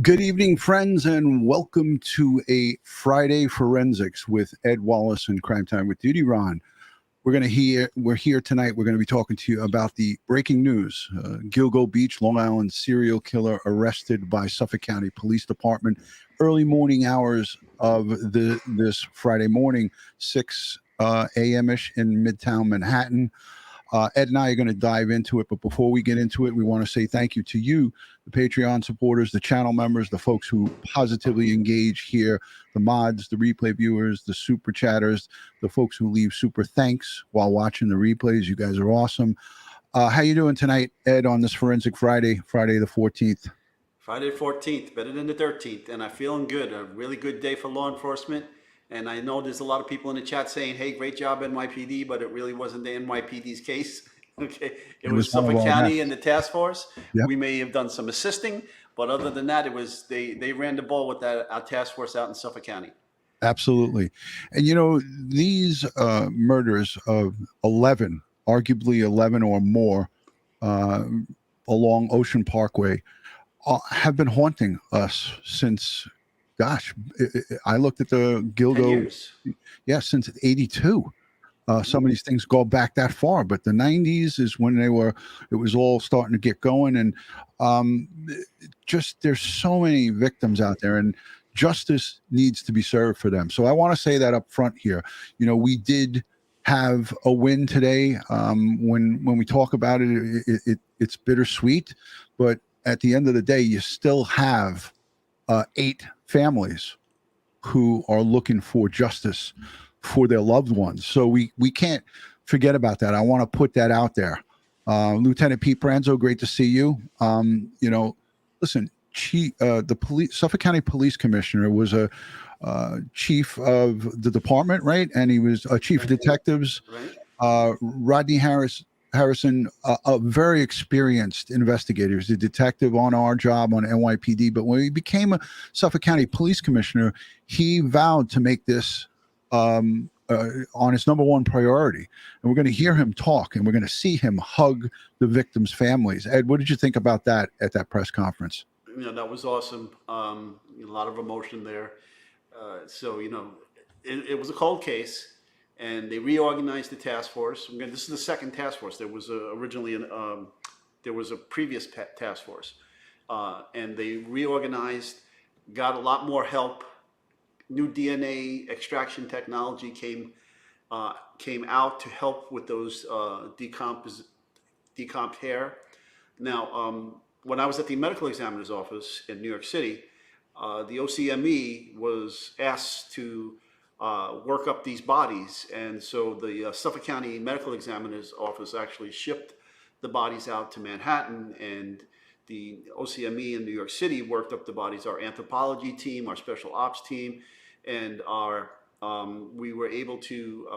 Good evening, friends, and welcome to a Friday Forensics with Ed Wallace and Crime Time with DutyRon. We're here tonight. We're going to be talking to you about the breaking news. Gilgo Beach, Long Island serial killer arrested by Suffolk County Police Department. Early morning hours of this Friday morning, 6 a.m.-ish in Midtown Manhattan. Ed and I are going to dive into it, but before we get into it, we want to say thank you to you, the Patreon supporters, the channel members, the folks who positively engage here, the mods, the replay viewers, the super chatters, the folks who leave super thanks while watching the replays. You guys are awesome. How you doing tonight, Ed, on this Forensic Friday the 14th? Friday the 14th, better than the 13th, and I'm feeling good. A really good day for law enforcement. And I know there's a lot of people in the chat saying, hey, great job, NYPD, but it really wasn't the NYPD's case. Okay, it was Suffolk County and the task force. Yep. We may have done some assisting, but other than that, it was they ran the ball with that our task force out in Suffolk County. Absolutely. And you know, these murders of 11, arguably 11 or more along Ocean Parkway have been haunting us since, gosh, I looked at the Gilgo, since 82. Some of these things go back that far, but the 90s is when it was all starting to get going. And just there's so many victims out there, and justice needs to be served for them. So I want to say that up front here. You know, we did have a win today. When we talk about it, it's bittersweet, but at the end of the day, you still have 8 families who are looking for justice for their loved ones. So we can't forget about that. I want to put that out there. Lieutenant Pete Branzo, great to see you. You know, listen, the Suffolk County Police Commissioner was a chief of the department, right? And he was a chief of detectives. Rodney Harrison, a very experienced investigator. He's a detective on our job on NYPD. But when he became a Suffolk County Police Commissioner, he vowed to make this on his number one priority. And we're going to hear him talk, and we're going to see him hug the victims' families. Ed, what did you think about that at that press conference? You know, that was awesome. A lot of emotion there. So, you know, it was a cold case. And they reorganized the task force. This is the second task force. There was originally there was a previous task force, and they reorganized, got a lot more help. New DNA extraction technology came out to help with those decomped hair. Now, when I was at the medical examiner's office in New York City, the OCME was asked to work up these bodies, and so the Suffolk County Medical Examiner's Office actually shipped the bodies out to Manhattan, and the OCME in New York City worked up the bodies. Our anthropology team, our special ops team, and we were able to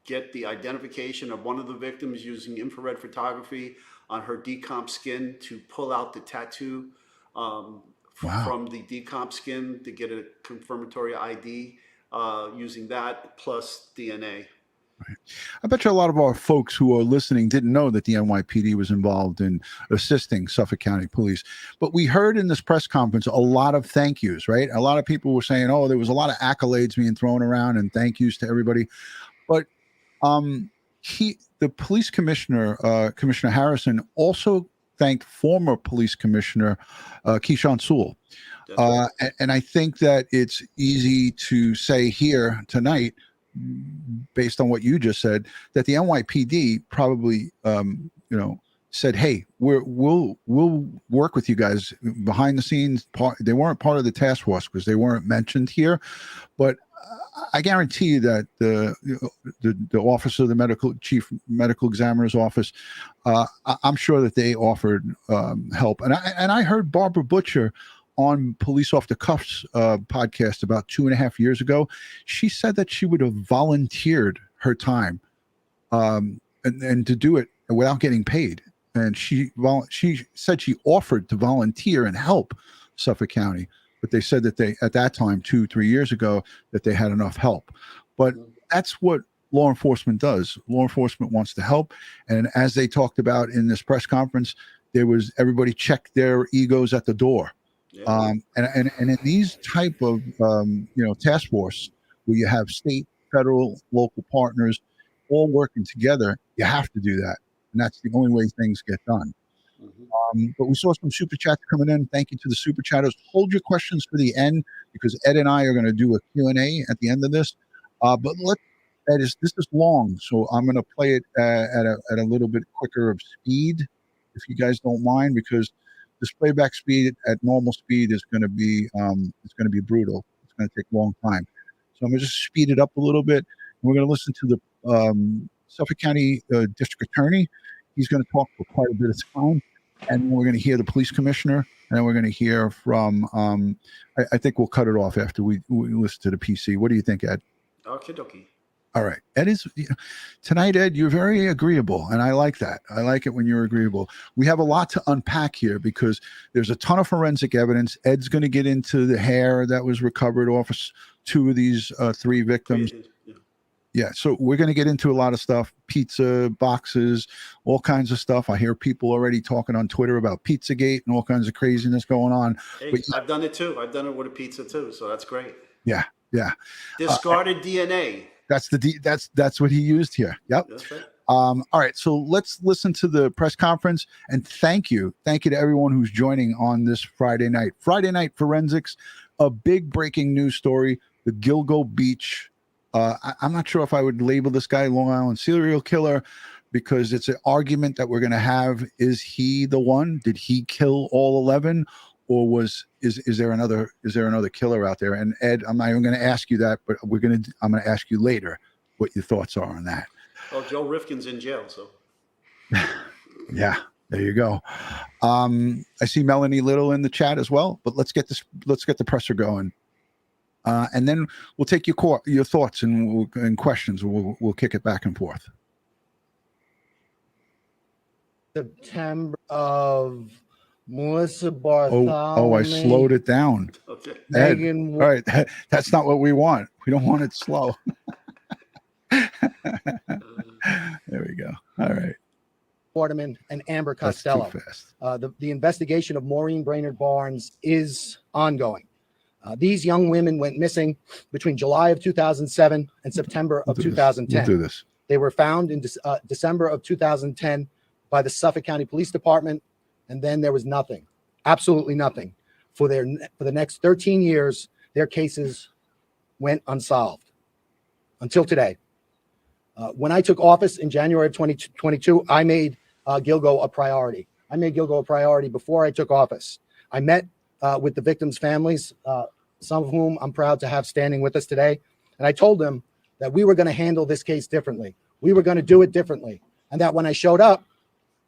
get the identification of one of the victims using infrared photography on her decomp skin to pull out the tattoo from the decomp skin to get a confirmatory ID. Using that plus DNA. Right. I bet you a lot of our folks who are listening didn't know that the NYPD was involved in assisting Suffolk County Police. But we heard in this press conference a lot of thank yous, right? A lot of people were saying, oh, there was a lot of accolades being thrown around and thank yous to everybody. But the police commissioner, Commissioner Harrison, also thanked former police commissioner Keyshawn Sewell. And I think that it's easy to say here tonight, based on what you just said, that the NYPD probably, said, "Hey, we'll work with you guys behind the scenes." They weren't part of the task force because they weren't mentioned here, but I guarantee you that the officer of the chief medical examiner's office, I'm sure that they offered help. And I heard Barbara Butcher on Police Off the Cuffs podcast about 2.5 years ago. She said that she would have volunteered her time and to do it without getting paid. And she said she offered to volunteer and help Suffolk County, but they said that they, at that time, 2-3 years ago, that they had enough help. But that's what law enforcement does. Law enforcement wants to help. And as they talked about in this press conference, everybody checked their egos at the door. Yeah. And in these type of task force where you have state, federal, local partners all working together, you have to do that, and that's the only way things get done. Mhm. But we saw some super chats coming in. Thank you to the super chatters. Hold your questions for the end because Ed and I are going to do a Q&A at the end of this. But this is long, so I'm going to play it at a little bit quicker of speed, if you guys don't mind, because this playback speed at normal speed is going to be brutal. It's going to take a long time, so I'm going to just speed it up a little bit. And we're going to listen to the Suffolk County District Attorney. He's going to talk for quite a bit of time. And then we're going to hear the police commissioner, and then we're going to hear from. I think we'll cut it off after we listen to the PC. What do you think, Ed? Okie dokie. All right, Ed is tonight. Ed, you're very agreeable, and I like that. I like it when you're agreeable. We have a lot to unpack here because there's a ton of forensic evidence. Ed's going to get into the hair that was recovered off of two of these three victims. Yeah, so we're going to get into a lot of stuff, pizza boxes, all kinds of stuff. I hear people already talking on Twitter about Pizzagate and all kinds of craziness going on. Hey, But I've done it too. I've done it with a pizza too, so that's great. yeah. Discarded DNA. That's what he used here. Yep. That's right. All right, so let's listen to the press conference, and thank you to everyone who's joining on this Friday night forensics. A big breaking news story: the Gilgo Beach. I'm not sure if I would label this guy Long Island serial killer because it's an argument that we're going to have. Is he the one? Did he kill all 11, or is there another killer out there? And Ed, I'm not even going to ask you that, but I'm going to ask you later what your thoughts are on that. Well, Joe Rifkin's in jail, so. Yeah, there you go. I see Melanie Little in the chat as well, but let's get the presser going. And then we'll take your thoughts and questions. We'll kick it back and forth. September of Melissa Bartholomew. Oh, I slowed it down. Okay. Megan. All right, that's not what we want. We don't want it slow. There we go. All right. Waterman and Amber Costello. That's too fast. The investigation of Maureen Brainerd Barnes is ongoing. These young women went missing between July of 2007 and September of 2010. We'll do this. They were found in December of 2010 by the Suffolk County Police Department, and then there was nothing, absolutely nothing. For the next 13 years, their cases went unsolved until today. When I took office in January of 2022, I made Gilgo a priority. I made Gilgo a priority before I took office. I met with the victims' families, some of whom I'm proud to have standing with us today. And I told them that we were going to handle this case differently. We were going to do it differently. And that when I showed up,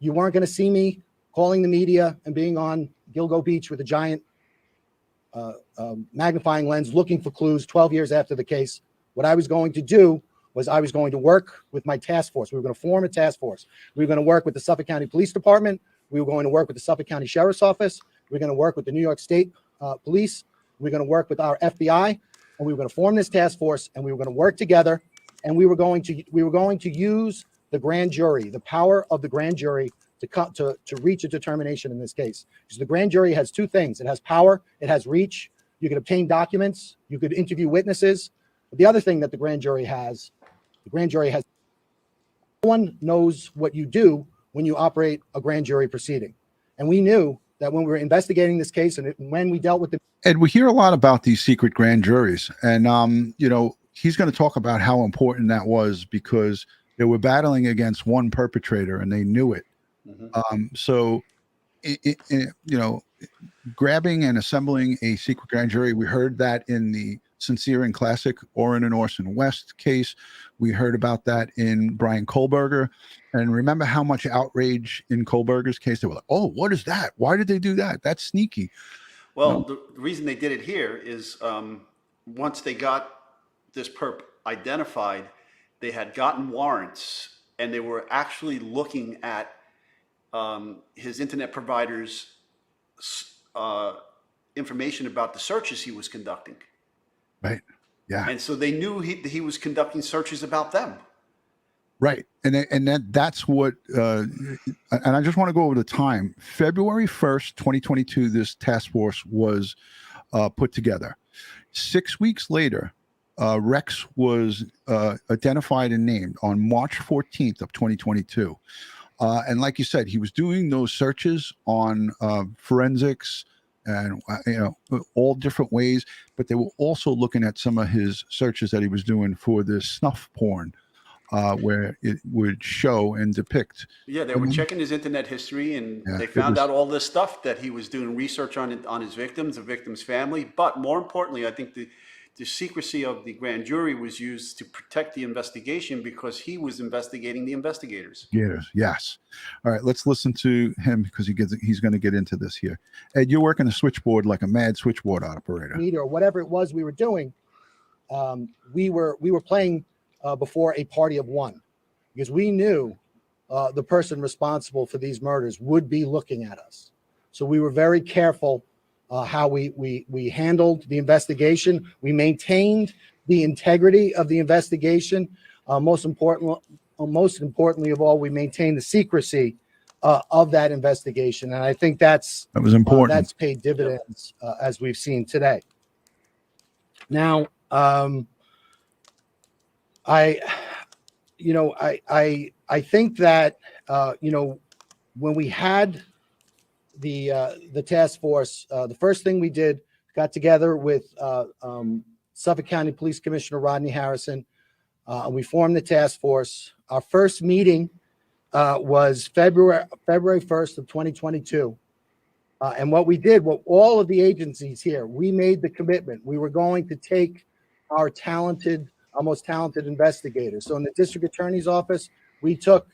you weren't going to see me calling the media and being on Gilgo Beach with a giant magnifying lens looking for clues 12 years after the case. What I was going to do was I was going to work with my task force. We were going to form a task force. We were going to work with the Suffolk County Police Department. We were going to work with the Suffolk County Sheriff's Office. We're going to work with the New York State Police. We're going to work with our FBI, and we were going to form this task force, and we were going to work together, and we were going to use the grand jury, the power of the grand jury, to reach a determination in this case. Because the grand jury has two things: it has power, it has reach. You could obtain documents, you could interview witnesses. But the other thing that the grand jury has, no one knows what you do when you operate a grand jury proceeding, and we knew that when we were investigating this case and when we dealt with the Ed, we hear a lot about these secret grand juries, and he's going to talk about how important that was because they were battling against one perpetrator and they knew it. Mm-hmm. So, grabbing and assembling a secret grand jury, we heard that in the Sincere and Classic Orrin and Orson West case. We heard about that in Brian Kohlberger. And remember how much outrage in Kohlberger's case? They were like, oh, what is that? Why did they do that? That's sneaky. Well, the reason they did it here is once they got this perp identified, they had gotten warrants and they were actually looking at his internet provider's information about the searches he was conducting. Right. Yeah. And so they knew he was conducting searches about them. Right. That's what, and I just want to go over the time. February 1st, 2022, this task force was put together. 6 weeks later, Rex was identified and named on March 14th of 2022. And like you said, he was doing those searches on forensics and, all different ways, but they were also looking at some of his searches that he was doing for this snuff porn. Where it would show and depict. Yeah, they were checking his internet history, and Yeah, they found out all this stuff that he was doing research on his victims, the victim's family. But more importantly, I think the secrecy of the grand jury was used to protect the investigation because he was investigating the investigators. Yes. All right, let's listen to him because he's going to get into this here. Ed, you're working the switchboard like a mad switchboard operator. Or whatever it was we were doing, we were playing before a party of one, because we knew the person responsible for these murders would be looking at us. So we were very careful how we handled the investigation. We maintained the integrity of the investigation. Most importantly of all, we maintained the secrecy of that investigation. And I think that was important. That's paid dividends as we've seen today. Now, I think that when we had the task force, the first thing we did, got together with Suffolk County Police Commissioner Rodney Harrison, and we formed the task force. Our first meeting was February 1st of 2022. And what we did, all of the agencies here, we made the commitment. We were going to take our most talented investigators. So in the district attorney's office, we took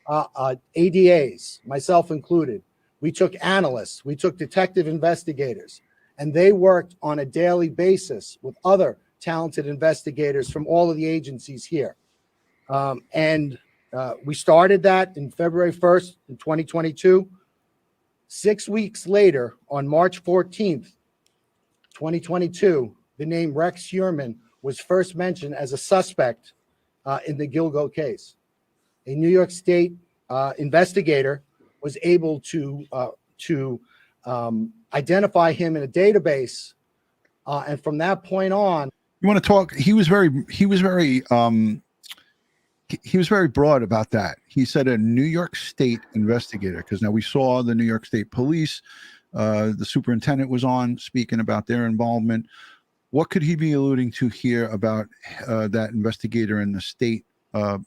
ADAs, myself included. We took analysts, we took detective investigators, and they worked on a daily basis with other talented investigators from all of the agencies here. We started that in February 1st in 2022. 6 weeks later, on March 14th, 2022, the name Rex Heuermann was first mentioned as a suspect in the Gilgo case. A New York State investigator was able to identify him in a database, and from that point on, you want to talk? He was very broad about that. He said a New York State investigator, because now we saw the New York State Police. The superintendent was on speaking about their involvement. What could he be alluding to here about that investigator in the state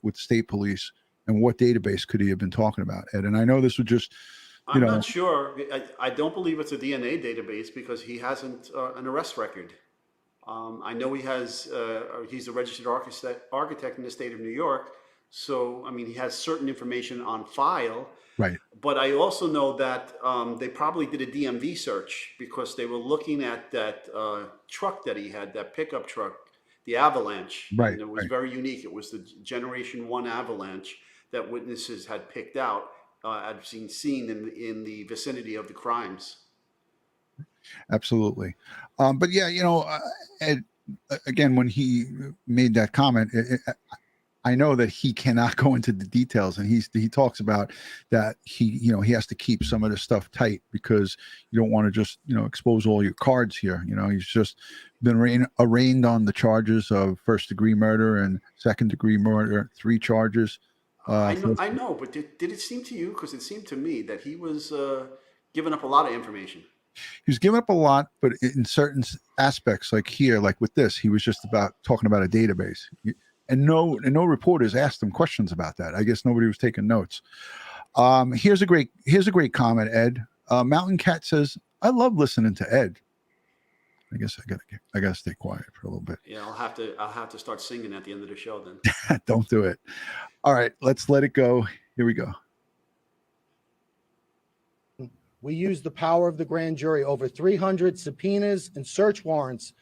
with state police, and what database could he have been talking about, Ed? And I know this was just, I'm not sure. I don't believe it's a DNA database because he hasn't an arrest record. I know he has. He's a registered architect in the state of New York, so I mean he has certain information on file. Right. But I also know that they probably did a DMV search because they were looking at that truck that he had, that pickup truck, the Avalanche. Right. And it was very unique. It was the Generation 1 Avalanche that witnesses had picked out, had seen in the vicinity of the crimes. Absolutely. But yeah, Ed, again, when he made that comment, I know that he cannot go into the details, and he talks about that he has to keep some of the stuff tight because you don't want to just expose all your cards here. He's just been arraigned on the charges of first-degree murder and second-degree murder, 3 charges. I know, but did it seem to you? Because it seemed to me that he was giving up a lot of information. He was giving up a lot, but in certain aspects, like here, like with this, he was just talking about a database. And no reporters asked him questions about that. I guess nobody was taking notes. Here's a great comment, Ed. Mountain Cat says, "I love listening to Ed." I guess I gotta stay quiet for a little bit. Yeah, I'll have to start singing at the end of the show then. Don't do it. All right, let's let it go. Here we go. we used the power of the grand jury, over 300 subpoenas and search warrants,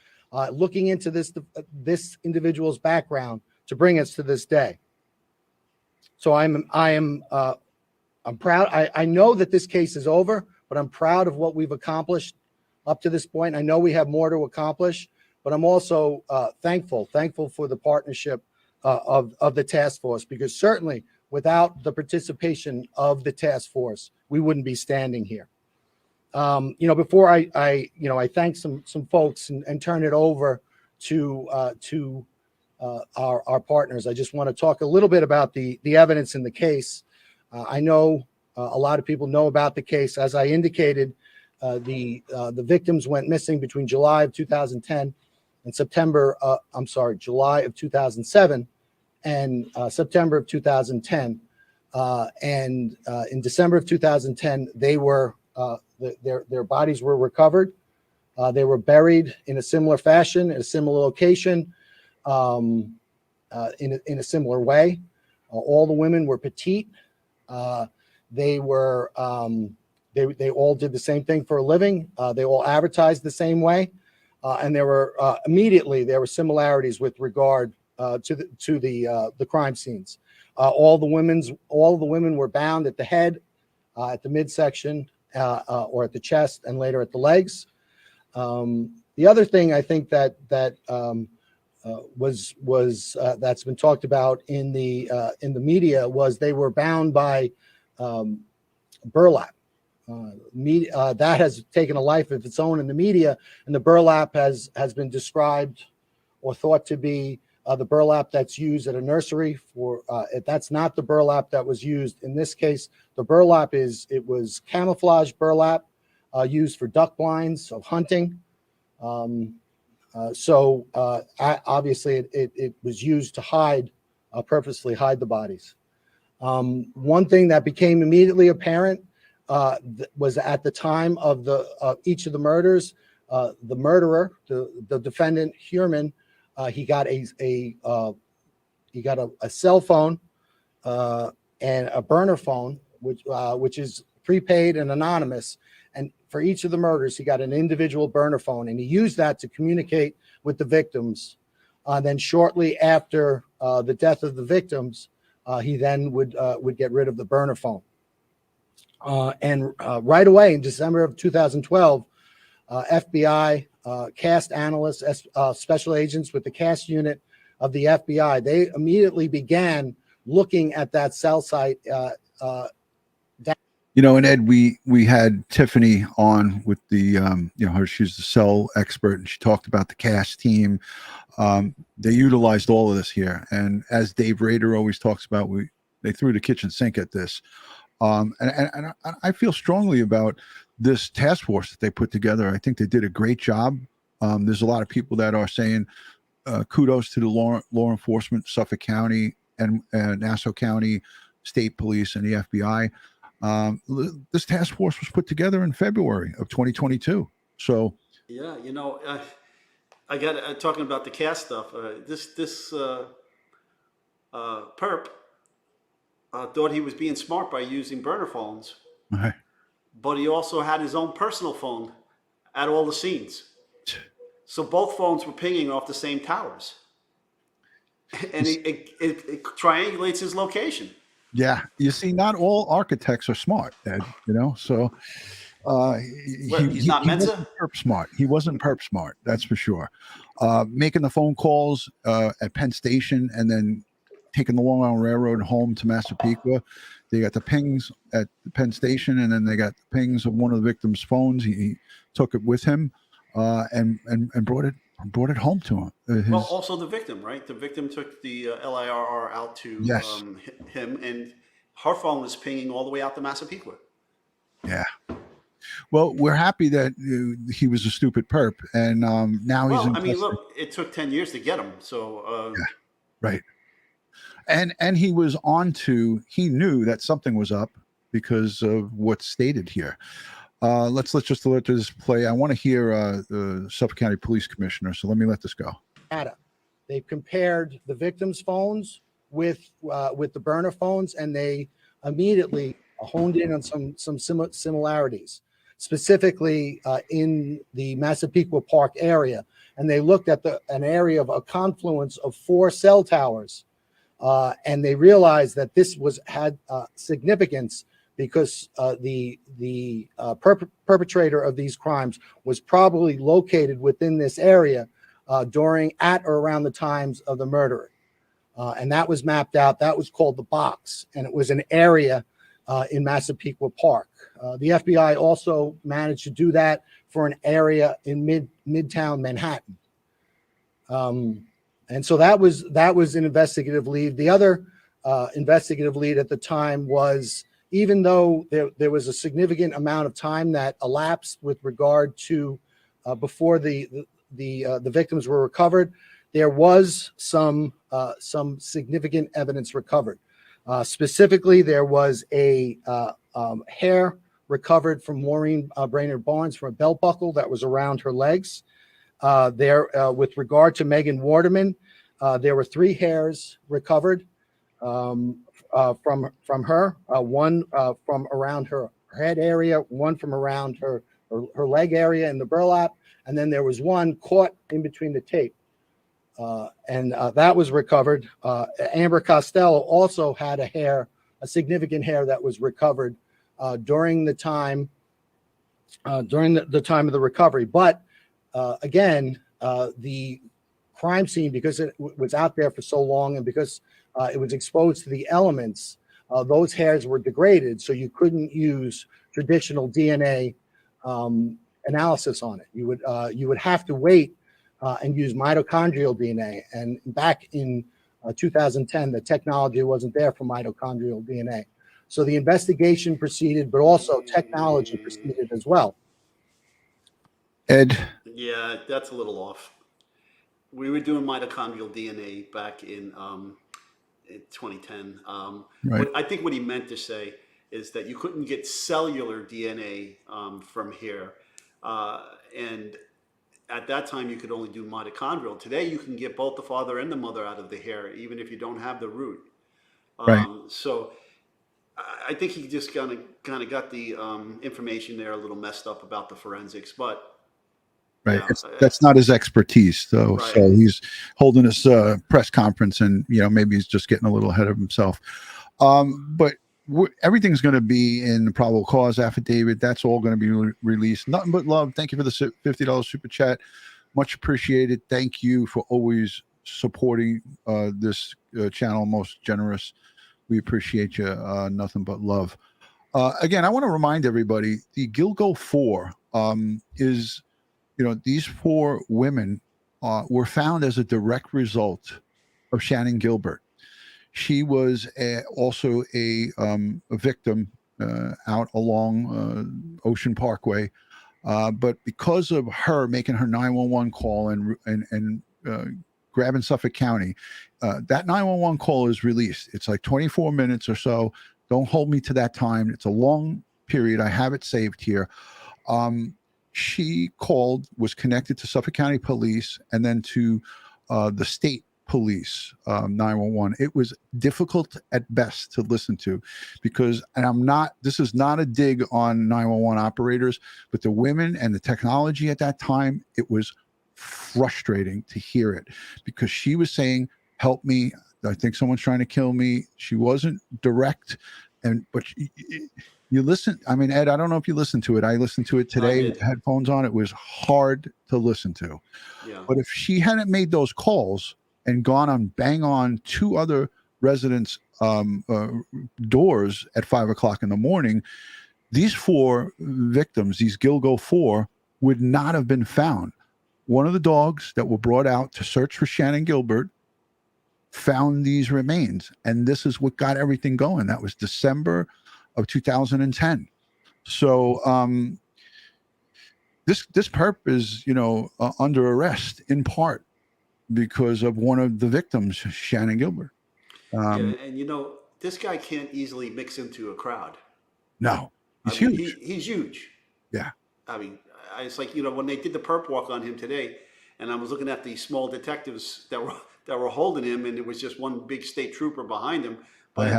looking into this individual's background to bring us to this day. So I'm proud. I know that this case is over, but I'm proud of what we've accomplished up to this point. I know we have more to accomplish, but I'm also thankful for the partnership of the task force, because certainly without the participation of the task force, we wouldn't be standing here. Before I thank some folks and turn it over to our partners, I just want to talk a little bit about the evidence in the case. I know a lot of people know about the case. As I indicated, the victims went missing between July of 2010 and July of 2007 and September of 2010. And in December of 2010, they were their bodies were recovered. They were buried in a similar fashion, in a similar location, in a similar way. All the women were petite. They were they all did the same thing for a living. They all advertised the same way, and there were similarities with regard to the crime scenes. All the women were bound at the head, at the midsection, or at the chest, and later at the legs. The other thing I think that was that's been talked about in the media was they were bound by burlap. That has taken a life of its own in the media, and the burlap has been described or thought to be the burlap that's used at a nursery for. That's not the burlap that was used in this case. The burlap was camouflage burlap used for duck blinds of hunting. Obviously it was used to purposely hide the bodies. One thing that became immediately apparent was at the time of each of the murders, the murderer, the defendant Heuermann, he got a cell phone and a burner phone, which is prepaid and anonymous. And for each of the murders, he got an individual burner phone, and he used that to communicate with the victims. Then shortly after the death of the victims, he then would get rid of the burner phone. And right away in December of 2012, FBI CAST analysts, special agents with the CAST unit of the FBI, they immediately began looking at that cell site. And Ed, we had Tiffany on with the, she's the cell expert, and she talked about the CAST team. They utilized all of this here. And as Dave Rader always talks about, they threw the kitchen sink at this. And I feel strongly about this task force that they put together. I think they did a great job. There's a lot of people that are saying kudos to the law enforcement, Suffolk County and Nassau County State Police and the FBI. This task force was put together in February of 2022. So yeah, I got talking about the CAST stuff. This perp thought he was being smart by using burner phones, okay. But he also had his own personal phone at all the scenes. So both phones were pinging off the same towers, and it triangulates his location. Yeah, you see, not all architects are smart, Ed. So he's not Mensa? Perp smart. He wasn't perp smart. That's for sure. Making the phone calls at Penn Station and then taking the Long Island Railroad home to Massapequa. They got the pings at the Penn Station, and then they got the pings of one of the victims' phones. He took it with him and brought it home to him. Well, also the victim, right? The victim took the LIRR out to him, and her phone was pinging all the way out to Massapequa. Yeah. Well, we're happy that he was a stupid perp, and now he's. Well, I mean, look, it took 10 years to get him, so. Yeah, right. And he was he knew that something was up because of what's stated here. Let's just let this play. I want to hear the Suffolk County Police Commissioner, so let me let this go. They've compared the victims' phones with the burner phones, and they immediately honed in on some similarities, specifically in the Massapequa Park area. And they looked at an area of a confluence of 4 cell towers, and they realized that this had significance because the perpetrator of these crimes was probably located within this area at or around the times of the murder. And that was mapped out. That was called the box, and it was an area in Massapequa Park. The FBI also managed to do that for an area in Midtown Manhattan. And so that was an investigative lead. The other investigative lead at the time was, even though there was a significant amount of time that elapsed with regard to before the victims were recovered, there was some significant evidence recovered. Specifically, there was a hair recovered from Maureen Brainerd Barnes from a belt buckle that was around her legs. With regard to Megan Waterman, there were 3 hairs recovered from her, one from around her head area, one from around her leg area in the burlap, and then there was one caught in between the tape. And that was recovered. Amber Costello also had a significant hair that was recovered during the time of the recovery. But again, the crime scene, because it was out there for so long and because it was exposed to the elements, those hairs were degraded, so you couldn't use traditional DNA analysis on it. You would have to wait and use mitochondrial DNA. And back in 2010, the technology wasn't there for mitochondrial DNA. So the investigation proceeded, but also technology proceeded as well. Ed? Yeah, that's a little off. We were doing mitochondrial DNA back in 2010. Right. I think what he meant to say is that you couldn't get cellular DNA from here. And at that time, you could only do mitochondrial. Today, you can get both the father and the mother out of the hair, even if you don't have the root. Right. So I think he just kind of got the information there a little messed up about the forensics, but right. yeah, That's not his expertise, though. Right. So he's holding this press conference, and maybe he's just getting a little ahead of himself. But everything's going to be in the probable cause affidavit. That's all going to be released. Nothing but love. Thank you for the $50 super chat. Much appreciated. Thank you for always supporting this channel. Most generous. We appreciate you. Nothing but love. Again, I want to remind everybody, the Gilgo 4 is, these 4 women were found as a direct result of Shannon Gilbert. She was also a victim out along Ocean Parkway, but because of her making her 911 call and grabbing Suffolk County, that 911 call is released. It's like 24 minutes or so. Don't hold me to that time. It's a long period. I have it saved here. She called, was connected to Suffolk County Police, and then to the state police 911. It was difficult at best to listen to, because, and this is not a dig on 911 operators, but the women and the technology at that time, it was frustrating to hear it, because she was saying, help me, I think someone's trying to kill me. She wasn't direct, but you listen. I mean, Ed, I don't know if you listened to it. I listened to it today with the headphones on. It was hard to listen to. Yeah. But if she hadn't made those calls and gone on bang on 2 other residents' doors at 5 o'clock in the morning, these 4 victims, these Gilgo 4, would not have been found. One of the dogs that were brought out to search for Shannon Gilbert found these remains, and this is what got everything going. That was December of 2010. So this perp is under arrest in part because of one of the victims, Shannon Gilbert. And this guy can't easily mix into a crowd. No, he's huge. He's huge. Yeah. I mean, it's like, when they did the perp walk on him today, and I was looking at the small detectives that were holding him, and it was just one big state trooper behind him. But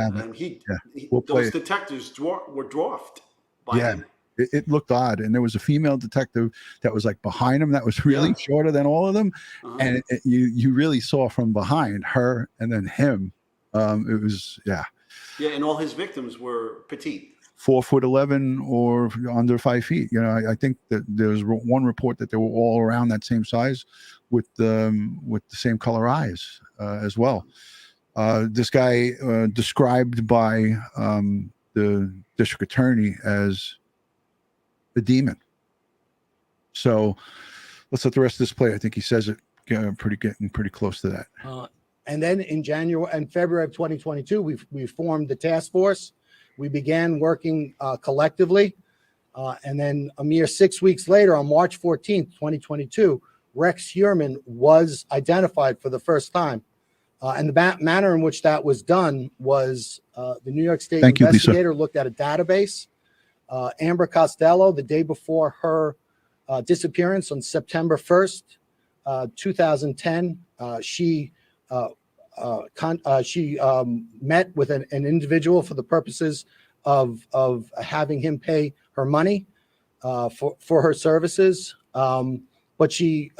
those detectives were dwarfed by him. It looked odd, and there was a female detective that was like behind him that was really shorter than all of them, and you really saw from behind her and then him. It was and all his victims were petite, 4'11" or under 5 feet. I think that there's one report that they were all around that same size with the same color eyes as well. This guy described by the district attorney as a demon. So let's let the rest of this play. I think he says it getting pretty close to that. And then in January and February of 2022, we formed the task force. We began working collectively. And then a mere 6 weeks later, on March 14th, 2022, Rex Heuermann was identified for the first time. And the manner in which that was done was the New York State investigator looked at a database. Amber Costello, the day before her disappearance on September 1st, 2010, she met with an individual for the purposes of having him pay her money for her services. But she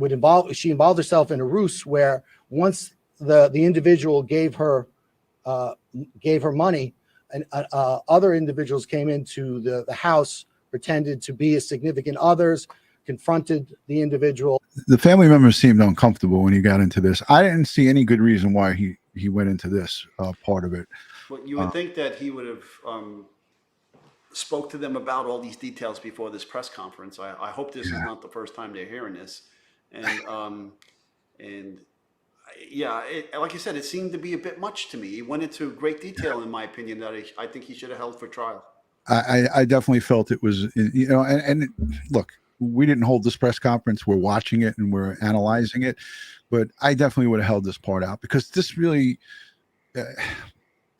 involved herself in a ruse where once the individual gave her money, and other individuals came into the house, pretended to be as significant others, confronted the individual. The family members seemed uncomfortable when he got into this. I didn't see any good reason why he went into this part of it. Well, you would think that he would have spoke to them about all these details before this press conference. I hope this is not the first time they're hearing this. And yeah, like I said, it seemed to be a bit much to me. He went into great detail, in my opinion, that I think he should have held for trial. I definitely felt it was, you know, and look, we didn't hold this press conference. We're watching it and we're analyzing it, but I definitely would have held this part out because this really,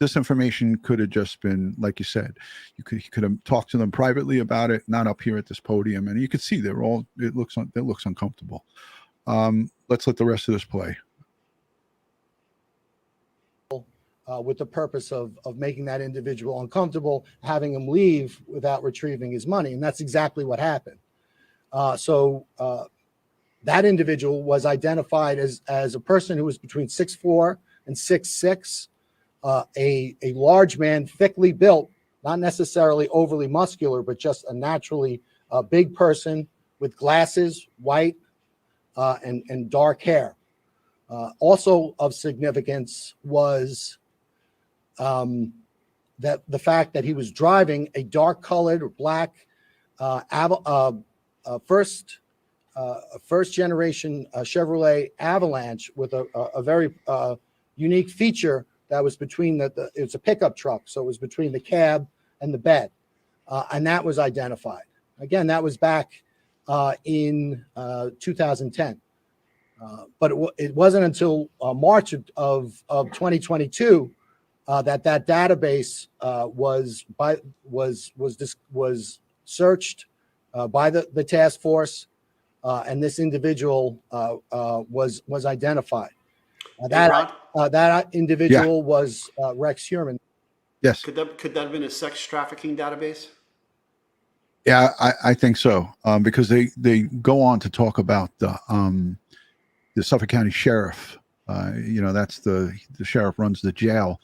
this information could have just been, like you said, you could have talked to them privately about it, not up here at this podium. And you could see they're all, it looks uncomfortable. Let's let the rest of this play. With the purpose of making that individual uncomfortable, having him leave without retrieving his money. And that's exactly what happened. So that individual was identified as a person who was between 6'4" and 6'6", a large man, thickly built, not necessarily overly muscular, but just a naturally big person with glasses, white, and dark hair. Also of significance was that the fact that he was driving a dark-colored or black first generation Chevrolet Avalanche with a very unique feature that was between it's a pickup truck, so it was between the cab and the bed, and that was identified. Again, that was back in 2010, but it wasn't until March of 2022 that database was searched by the task force, and this individual was identified. That individual was Rex Heuermann. Yes. Could that have been a sex trafficking database? Yeah, I think so. Because they go on to talk about the Suffolk County Sheriff. You know, that's the sheriff runs the jail.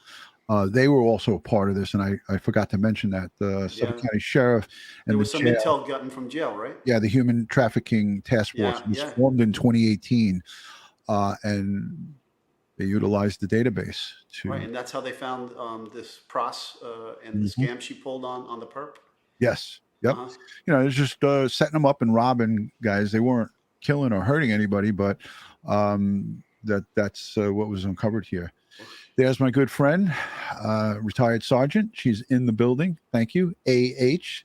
They were also a part of this, and I forgot to mention that the Suffolk County Sheriff and there was some intel gotten from jail, right? Yeah, the Human Trafficking Task Force was formed in 2018, and they utilized the database to. Right, and that's how they found this pros and the scam she pulled on the perp. Yes. Yep. You know, it's just setting them up and robbing guys. They weren't killing or hurting anybody, but that's what was uncovered here. There's my good friend, retired sergeant. She's in the building. Thank you. AH,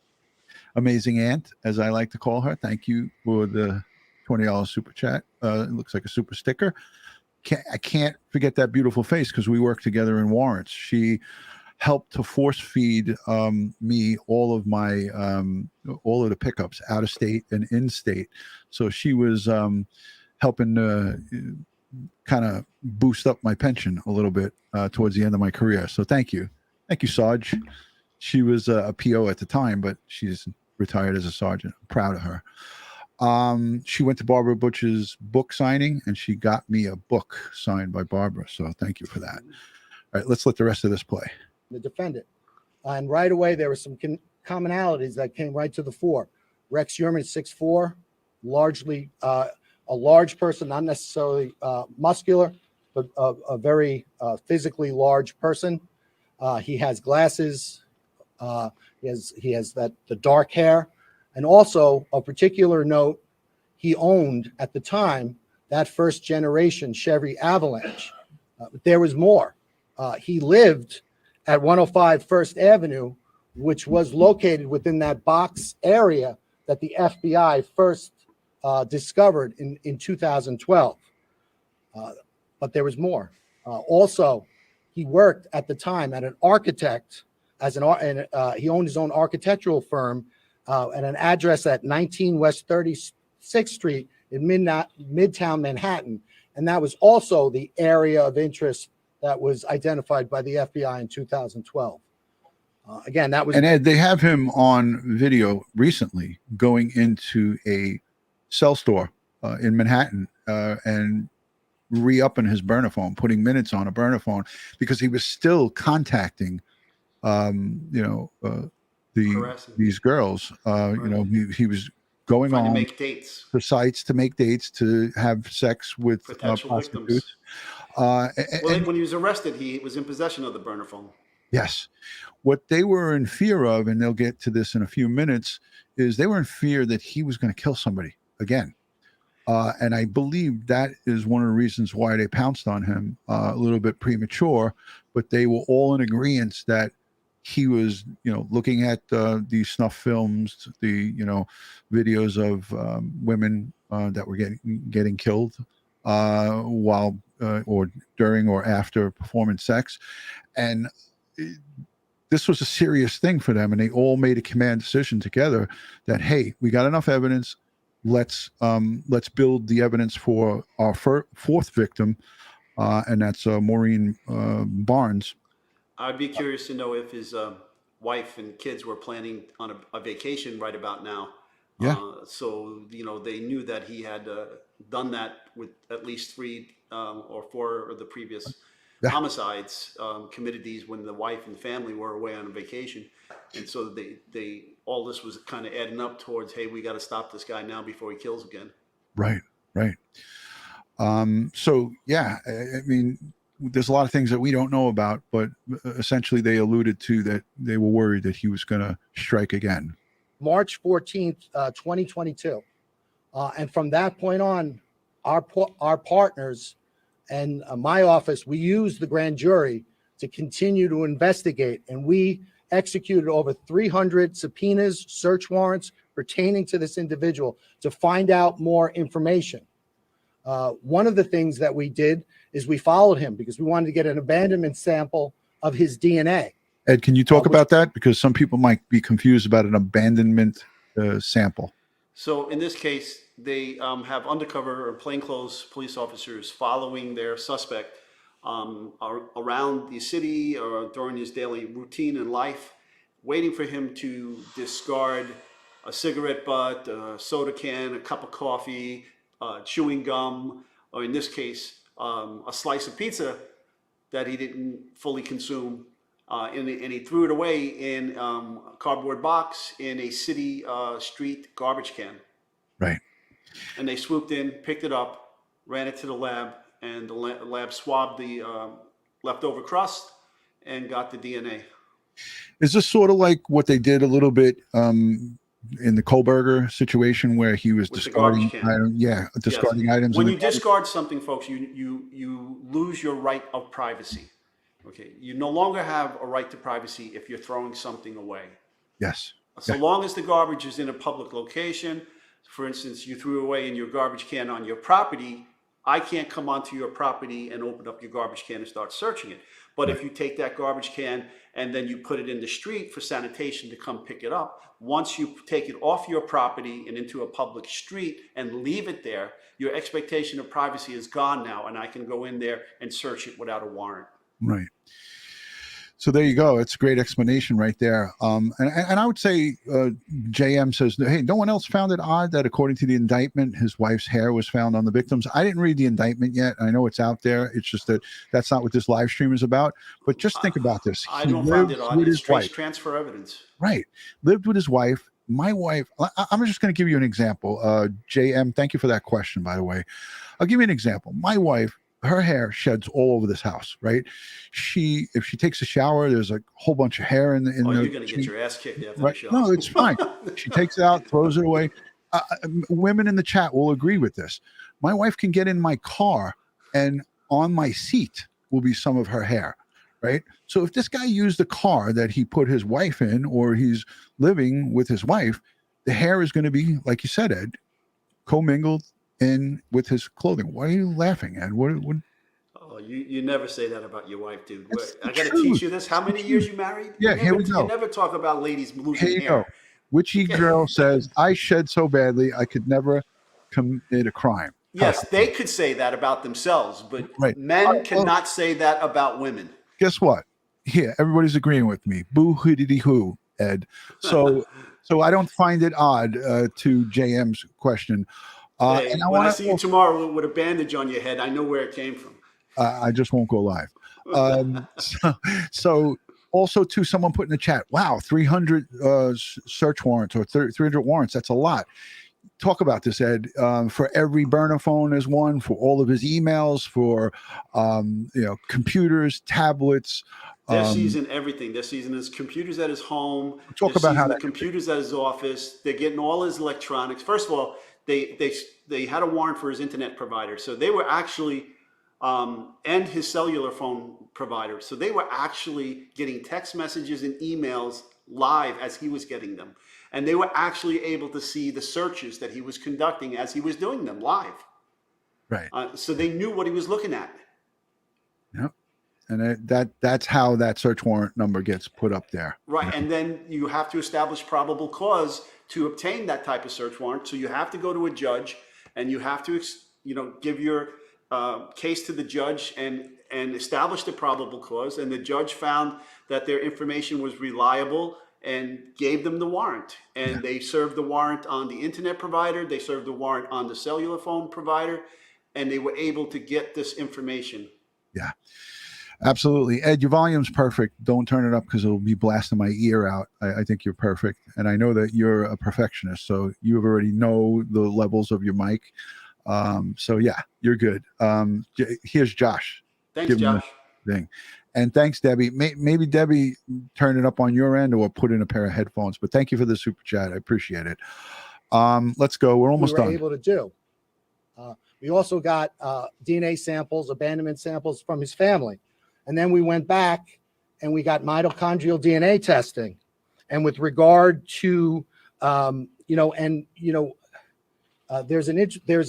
amazing aunt, as I like to call her. Thank you for the $20 super chat. It looks like a super sticker. I can't forget that beautiful face because we worked together in warrants. She helped to force feed me all of the pickups out of state and in state. So she was helping kind of boost up my pension a little bit towards the end of my career. So thank you, Sarge. She was a PO at the time, but she's retired as a sergeant. I'm proud of her. She went to Barbara Butch's book signing, and she got me a book signed by Barbara. So thank you for that. All right, let's let the rest of this play. The defendant, and right away there were some commonalities that came right to the fore. Rex Heuermann, 6'4", largely a large person, not necessarily muscular, but a very physically large person. He has glasses. He has the dark hair, and also of particular note, he owned at the time that first generation Chevy Avalanche. But there was more. He lived at 105 First Avenue, which was located within that box area that the FBI first discovered in 2012. But there was more. Also, he worked at the time at an architect and he owned his own architectural firm at an address at 19 West 36th Street in Midtown Manhattan. And that was also the area of interest that was identified by the FBI in 2012. Again, that was. And Ed, they have him on video recently going into a cell store in Manhattan and re-upping his burner phone, putting minutes on a burner phone because he was still contacting, these girls. He was going Trying to on make dates. to sites to make dates to have sex with Potential prostitutes. victims. When he was arrested, he was in possession of the burner phone. Yes. What they were in fear of, and they'll get to this in a few minutes, is they were in fear that he was going to kill somebody again. And I believe that is one of the reasons why they pounced on him a little bit premature, but they were all in agreement that he was, looking at these snuff films, the, videos of women that were getting killed while or during or after performing sex. And this was a serious thing for them. And they all made a command decision together that, hey, we got enough evidence. Let's build the evidence for our fourth victim, and that's Maureen Barnes. I'd be curious to know if his wife and kids were planning on a vacation right about now. Yeah. So they knew that he had done that with at least 3 or 4 of the previous homicides, committed these when the wife and family were away on a vacation. And so they all this was kind of adding up towards, hey, we got to stop this guy now before he kills again. Right. So yeah, I mean, there's a lot of things that we don't know about, but essentially they alluded to that they were worried that he was going to strike again. March 14th, 2022. And from that point on, our partners and my office, we used the grand jury to continue to investigate, and we executed over 300 subpoenas, search warrants pertaining to this individual to find out more information. One of the things that we did is we followed him because we wanted to get an abandonment sample of his DNA. Ed, can you talk about that? Because some people might be confused about an abandonment sample. So in this case, they have undercover or plainclothes police officers following their suspect around the city or during his daily routine in life, waiting for him to discard a cigarette butt, a soda can, a cup of coffee, chewing gum, or in this case, a slice of pizza that he didn't fully consume. And he threw it away in a cardboard box in a city street garbage can. Right. And they swooped in, picked it up, ran it to the lab, and the lab swabbed the leftover crust and got the DNA. Is this sort of like what they did a little bit in the Kohlberger situation where he was discarding items? Yeah, discarding items. When you discard something, folks, you lose your right of privacy. Okay, you no longer have a right to privacy if you're throwing something away. Yes. So long as the garbage is in a public location, for instance, you threw away in your garbage can on your property, I can't come onto your property and open up your garbage can and start searching it. But if you take that garbage can and then you put it in the street for sanitation to come pick it up, once you take it off your property and into a public street and leave it there, your expectation of privacy is gone now, and I can go in there and search it without a warrant. Right. So there you go. It's a great explanation right there. And I would say JM says, hey, no one else found it odd that according to the indictment, his wife's hair was found on the victims. I didn't read the indictment yet. I know it's out there. It's just that that's not what this live stream is about. But just think about this. I don't find it odd. It's transfer evidence. Right. Lived with his wife. My wife, I'm just going to give you an example. JM, thank you for that question, by the way. I'll give you an example. My wife her hair sheds all over this house, right? If she takes a shower, there's a whole bunch of hair in the. Oh, you're going to get your ass kicked after Right? the show. No, it's fine. She takes it out, throws it away. Women in the chat will agree with this. My wife can get in my car, and on my seat will be some of her hair, right? So if this guy used the car that he put his wife in, or he's living with his wife, the hair is going to be, like you said, Ed, commingled in with his clothing. Why are you laughing, Ed? What Oh, you never say that about your wife, dude. It's the I got to truth. teach you this. How It's the many years truth. you married? Yeah, here we You go. never talk about ladies Here losing you hair. go. Witchy Okay. girl says, I shed so badly I could never commit a crime. Yes, they could say that about themselves, but Right. men cannot say that about women. Guess what? Yeah, everybody's agreeing with me. Boo hoodity hoo, Ed. So I don't find it odd to JM's question. Hey, And I when I want see you tomorrow with a bandage on your head, I know where it came from. I just won't go live. So also too, someone put in the chat, wow, 300 search warrants or 300 warrants. That's a lot. Talk about this, Ed. For every burner phone, there's one. For all of his emails, for computers, tablets. They're seizing everything. They're seizing his computers at his home. Talk They're about how seizing the that computers at his office. They're getting all his electronics. First of all, they had a warrant for his internet provider, so they were actually and his cellular phone provider. So they were actually getting text messages and emails live as he was getting them. And they were actually able to see the searches that he was conducting as he was doing them live. Right. So they knew what he was looking at. Yep. And that's how that search warrant number gets put up there. Right. And then you have to establish probable cause to obtain that type of search warrant. So you have to go to a judge and you have to, give your case to the judge and establish the probable cause. And the judge found that their information was reliable and gave them the warrant. And they served the warrant on the internet provider. They served the warrant on the cellular phone provider. And they were able to get this information. Yeah, absolutely. Ed, your volume's perfect. Don't turn it up because it'll be blasting my ear out. I think you're perfect. And I know that you're a perfectionist, so you already know the levels of your mic. So yeah, you're good. Here's Josh. Thanks, Josh. Thing. And thanks, Debbie. Maybe Debbie turn it up on your end or put in a pair of headphones. But thank you for the super chat. I appreciate it. Let's go. We're almost done. Able to do. We also got DNA samples, abandonment samples from his family. And then we went back and we got mitochondrial DNA testing. And with regard to, there's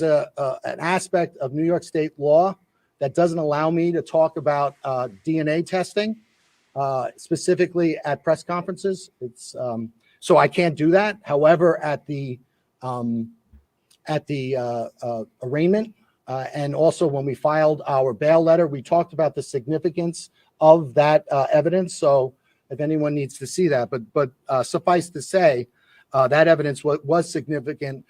an aspect of New York State law that doesn't allow me to talk about DNA testing, specifically at press conferences. It's so I can't do that. However, at the arraignment and also when we filed our bail letter, we talked about the significance of that evidence. So if anyone needs to see that, but suffice to say, that evidence was significant,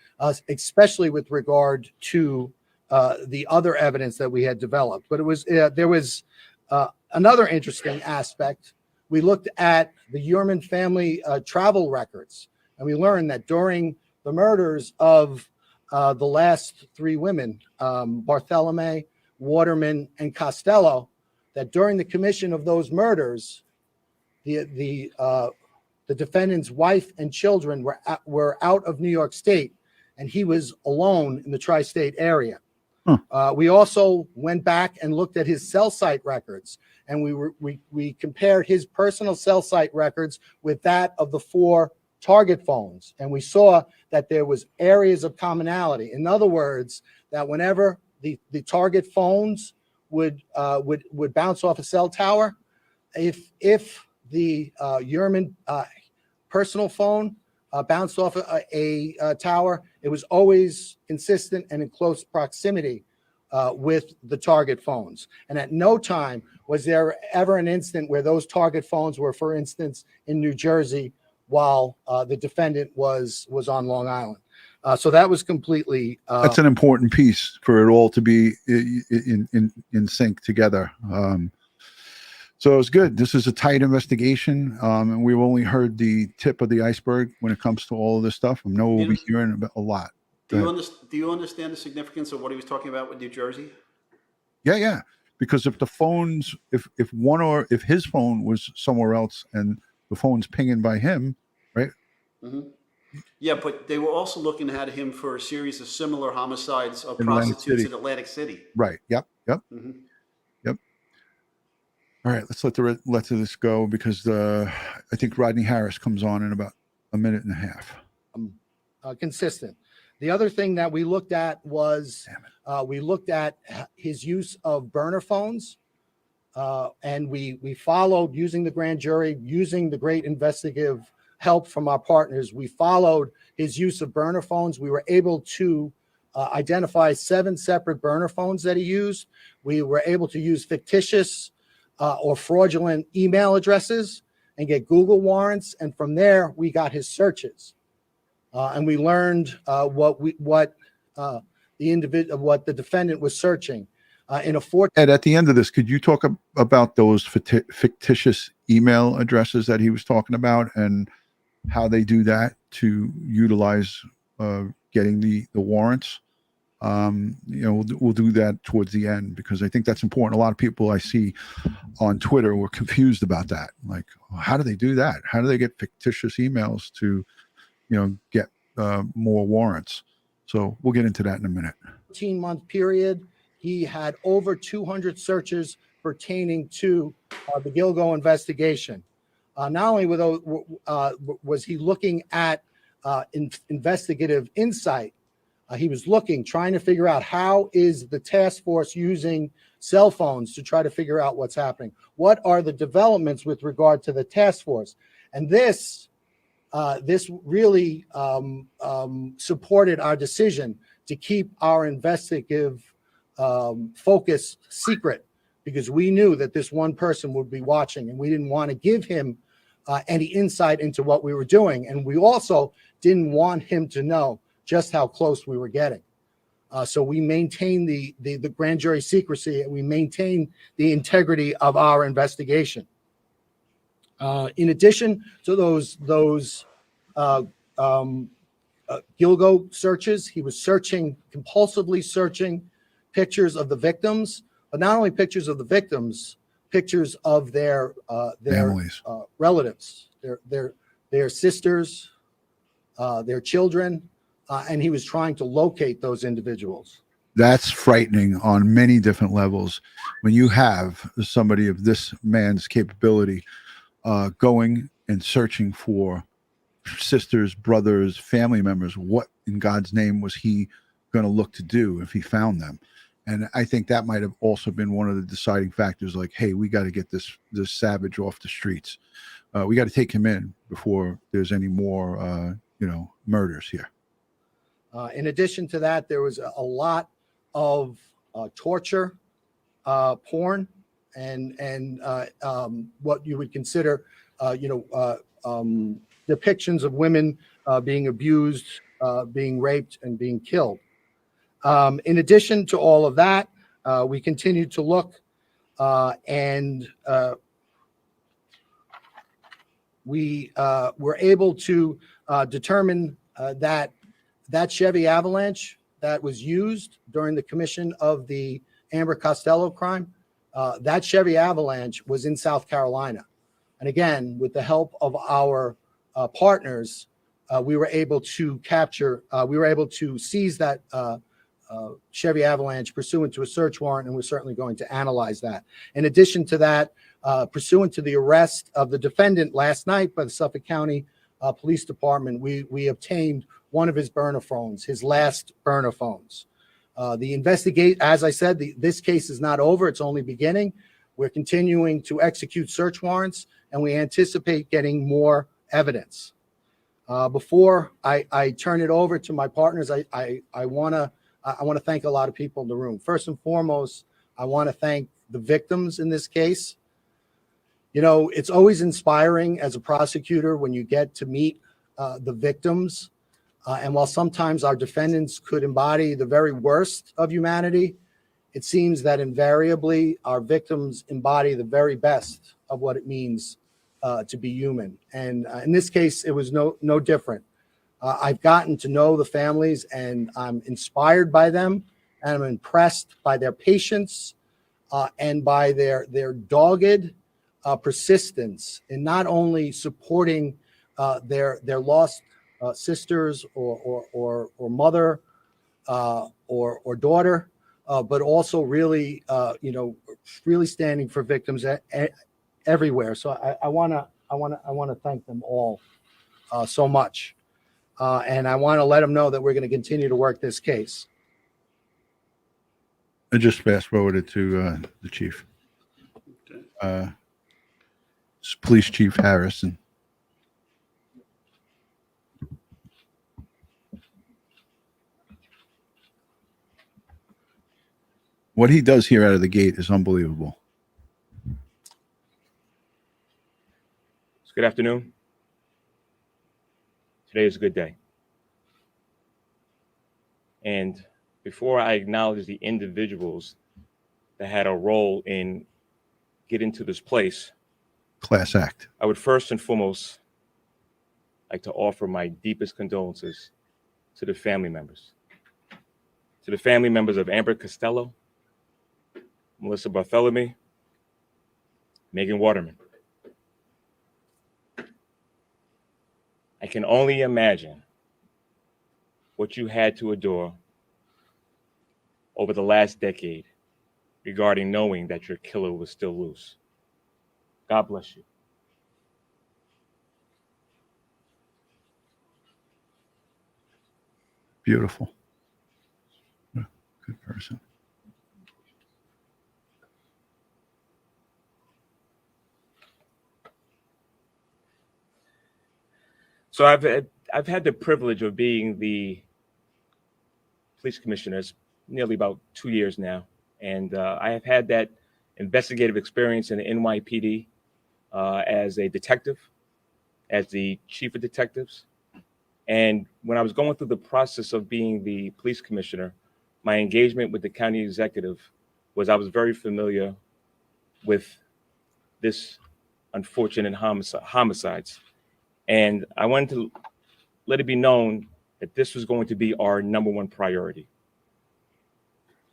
especially with regard to the other evidence that we had developed. But it was there was another interesting aspect. We looked at the Heuermann family travel records, and we learned that during the murders of the last three women, Bartholomew, Waterman, and Costello, that during the commission of those murders, the defendant's wife and children were out of New York State, and he was alone in the tri-state area. We also went back and looked at his cell site records, and we compared his personal cell site records with that of the four target phones, and we saw that there was areas of commonality. In other words, that whenever the target phones would bounce off a cell tower, if the Heuermann personal phone bounced off a tower, it was always consistent and in close proximity with the target phones. And at no time was there ever an instant where those target phones were, for instance, in New Jersey while the defendant was on Long Island. So that was completely. That's an important piece for it all to be in sync together. So it's good. This is a tight investigation, and we've only heard the tip of the iceberg when it comes to all of this stuff. I know we'll be hearing about a lot. Do you understand the significance of what he was talking about with New Jersey? Yeah. Because if the phones, if his phone was somewhere else and the phone's pinging by him, right? Mhm. Yeah, but they were also looking at him for a series of similar homicides of In Atlantic prostitutes City. in Atlantic City. Right. Yep. Mhm. All right. Let's let this go because I think Rodney Harris comes on in about a minute and a half. Consistent. The other thing that we looked at was we looked at his use of burner phones, and we followed, using the grand jury, using the great investigative help from our partners. We followed his use of burner phones. We were able to identify 7 separate burner phones that he used. We were able to use fictitious or fraudulent email addresses and get Google warrants. And from there, we got his searches. And we learned what the defendant was searching in a Ed, at the end of this, could you talk about those fictitious email addresses that he was talking about and how they do that to utilize getting the warrants? We'll do that towards the end because I think that's important. A lot of people I see on Twitter were confused about that. Like, how do they do that? How do they get fictitious emails to get more warrants? So we'll get into that in a minute. 14-month period, he had over 200 searches pertaining to the Gilgo investigation. Not only was he looking at investigative insight, he was trying to figure out how is the task force using cell phones to try to figure out what's happening. What are the developments with regard to the task force? And this really supported our decision to keep our investigative focus secret, because we knew that this one person would be watching, and we didn't want to give him any insight into what we were doing. And we also didn't want him to know just how close we were getting. So we maintained the grand jury secrecy, and we maintained the integrity of our investigation. In addition to those Gilgo searches, he was compulsively searching pictures of the victims, but not only pictures of the victims, pictures of their families, relatives, their sisters, their children, and he was trying to locate those individuals. That's frightening on many different levels. When you have somebody of this man's capability going and searching for sisters, brothers, family members, what in God's name was he going to look to do if he found them? And I think that might have also been one of the deciding factors. Like, hey, we got to get this savage off the streets. We got to take him in before there's any more, murders here. In addition to that, there was a lot of torture, porn, and what you would consider, depictions of women being abused, being raped, and being killed. In addition to all of that, we continued to look, and we were able to determine that Chevy Avalanche that was used during the commission of the Amber Costello crime, that Chevy Avalanche was in South Carolina. And again, with the help of our partners, we were able to seize that Chevy Avalanche pursuant to a search warrant, and we're certainly going to analyze that. In addition to that, pursuant to the arrest of the defendant last night by the Suffolk County Police Department, we obtained one of his burner phones, his last burner phones. As I said, this case is not over. It's only beginning. We're continuing to execute search warrants, and we anticipate getting more evidence. Before I turn it over to my partners, I want to thank a lot of people in the room. First and foremost, I want to thank the victims in this case. It's always inspiring as a prosecutor when you get to meet the victims. And while sometimes our defendants could embody the very worst of humanity, it seems that invariably our victims embody the very best of what it means to be human. And in this case, it was no different. I've gotten to know the families, and I'm inspired by them, and I'm impressed by their patience, and by their dogged persistence in not only supporting their lost sisters or mother or daughter, but also really really standing for victims everywhere. So I want to thank them all so much, and I want to let them know that we're going to continue to work this case. I just fast forwarded to the chief, Police Chief Harrison. What he does here out of the gate is unbelievable. Good afternoon. Today is a good day. And before I acknowledge the individuals that had a role in getting to this place, Class act. I would first and foremost like to offer my deepest condolences to the family members. To the family members of Amber Costello, Melissa Bartholomew, Megan Waterman. I can only imagine what you had to endure over the last decade regarding knowing that your killer was still loose. God bless you. Beautiful. Good person. So I've had the privilege of being the police commissioner nearly about 2 years now, and I have had that investigative experience in the NYPD as a detective, as the chief of detectives. And when I was going through the process of being the police commissioner, my engagement with the county executive was I was very familiar with this unfortunate homicides. And I wanted to let it be known that this was going to be our number one priority.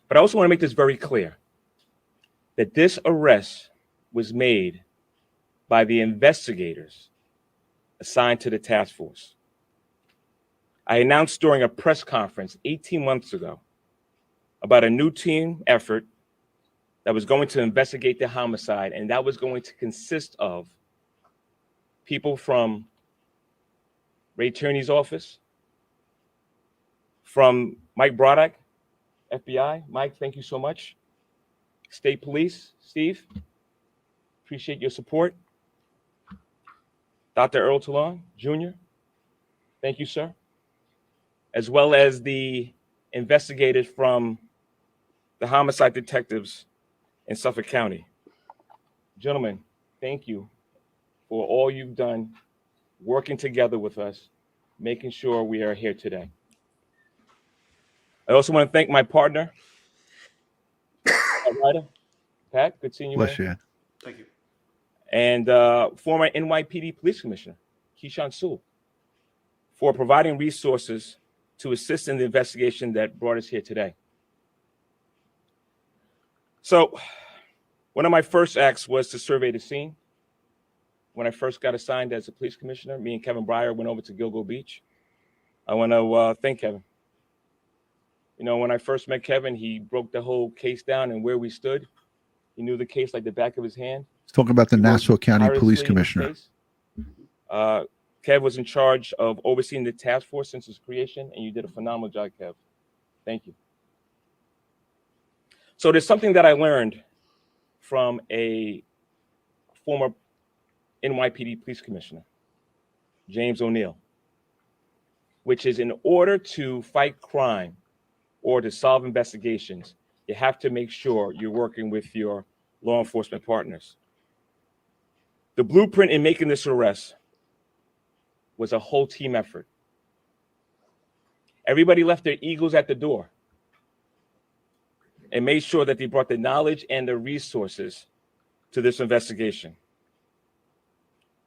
But I also want to make this very clear that this arrest was made by the investigators assigned to the task force. I announced during a press conference 18 months ago about a new team effort that was going to investigate the homicide, and that was going to consist of people from Ray Tierney's office, from Mike Broddock, FBI. Mike, thank you so much. State Police, Steve, appreciate your support. Dr. Earl Talon, Jr., thank you, sir. As well as the investigators from the homicide detectives in Suffolk County. Gentlemen, thank you for all you've done, working together with us, making sure we are here today. I also want to thank my partner, Pat, good seeing you, Bless man. you. Thank you. And former NYPD Police Commissioner, Keyshawn Sewell, for providing resources to assist in the investigation that brought us here today. So one of my first acts was to survey the scene. When I first got assigned as a police commissioner, me and Kevin Breyer went over to Gilgo Beach. I want to thank Kevin. You know, when I first met Kevin, he broke the whole case down and where we stood. He knew the case like the back of his hand. Let's talk about the He Nassau worked County Police tirelessly in this Commissioner. case. Kev was in charge of overseeing the task force since its creation, and you did a phenomenal job, Kev. Thank you. So there's something that I learned from a former NYPD police commissioner, James O'Neill, which is in order to fight crime or to solve investigations, you have to make sure you're working with your law enforcement partners. The blueprint in making this arrest was a whole team effort. Everybody left their egos at the door and made sure that they brought the knowledge and the resources to this investigation.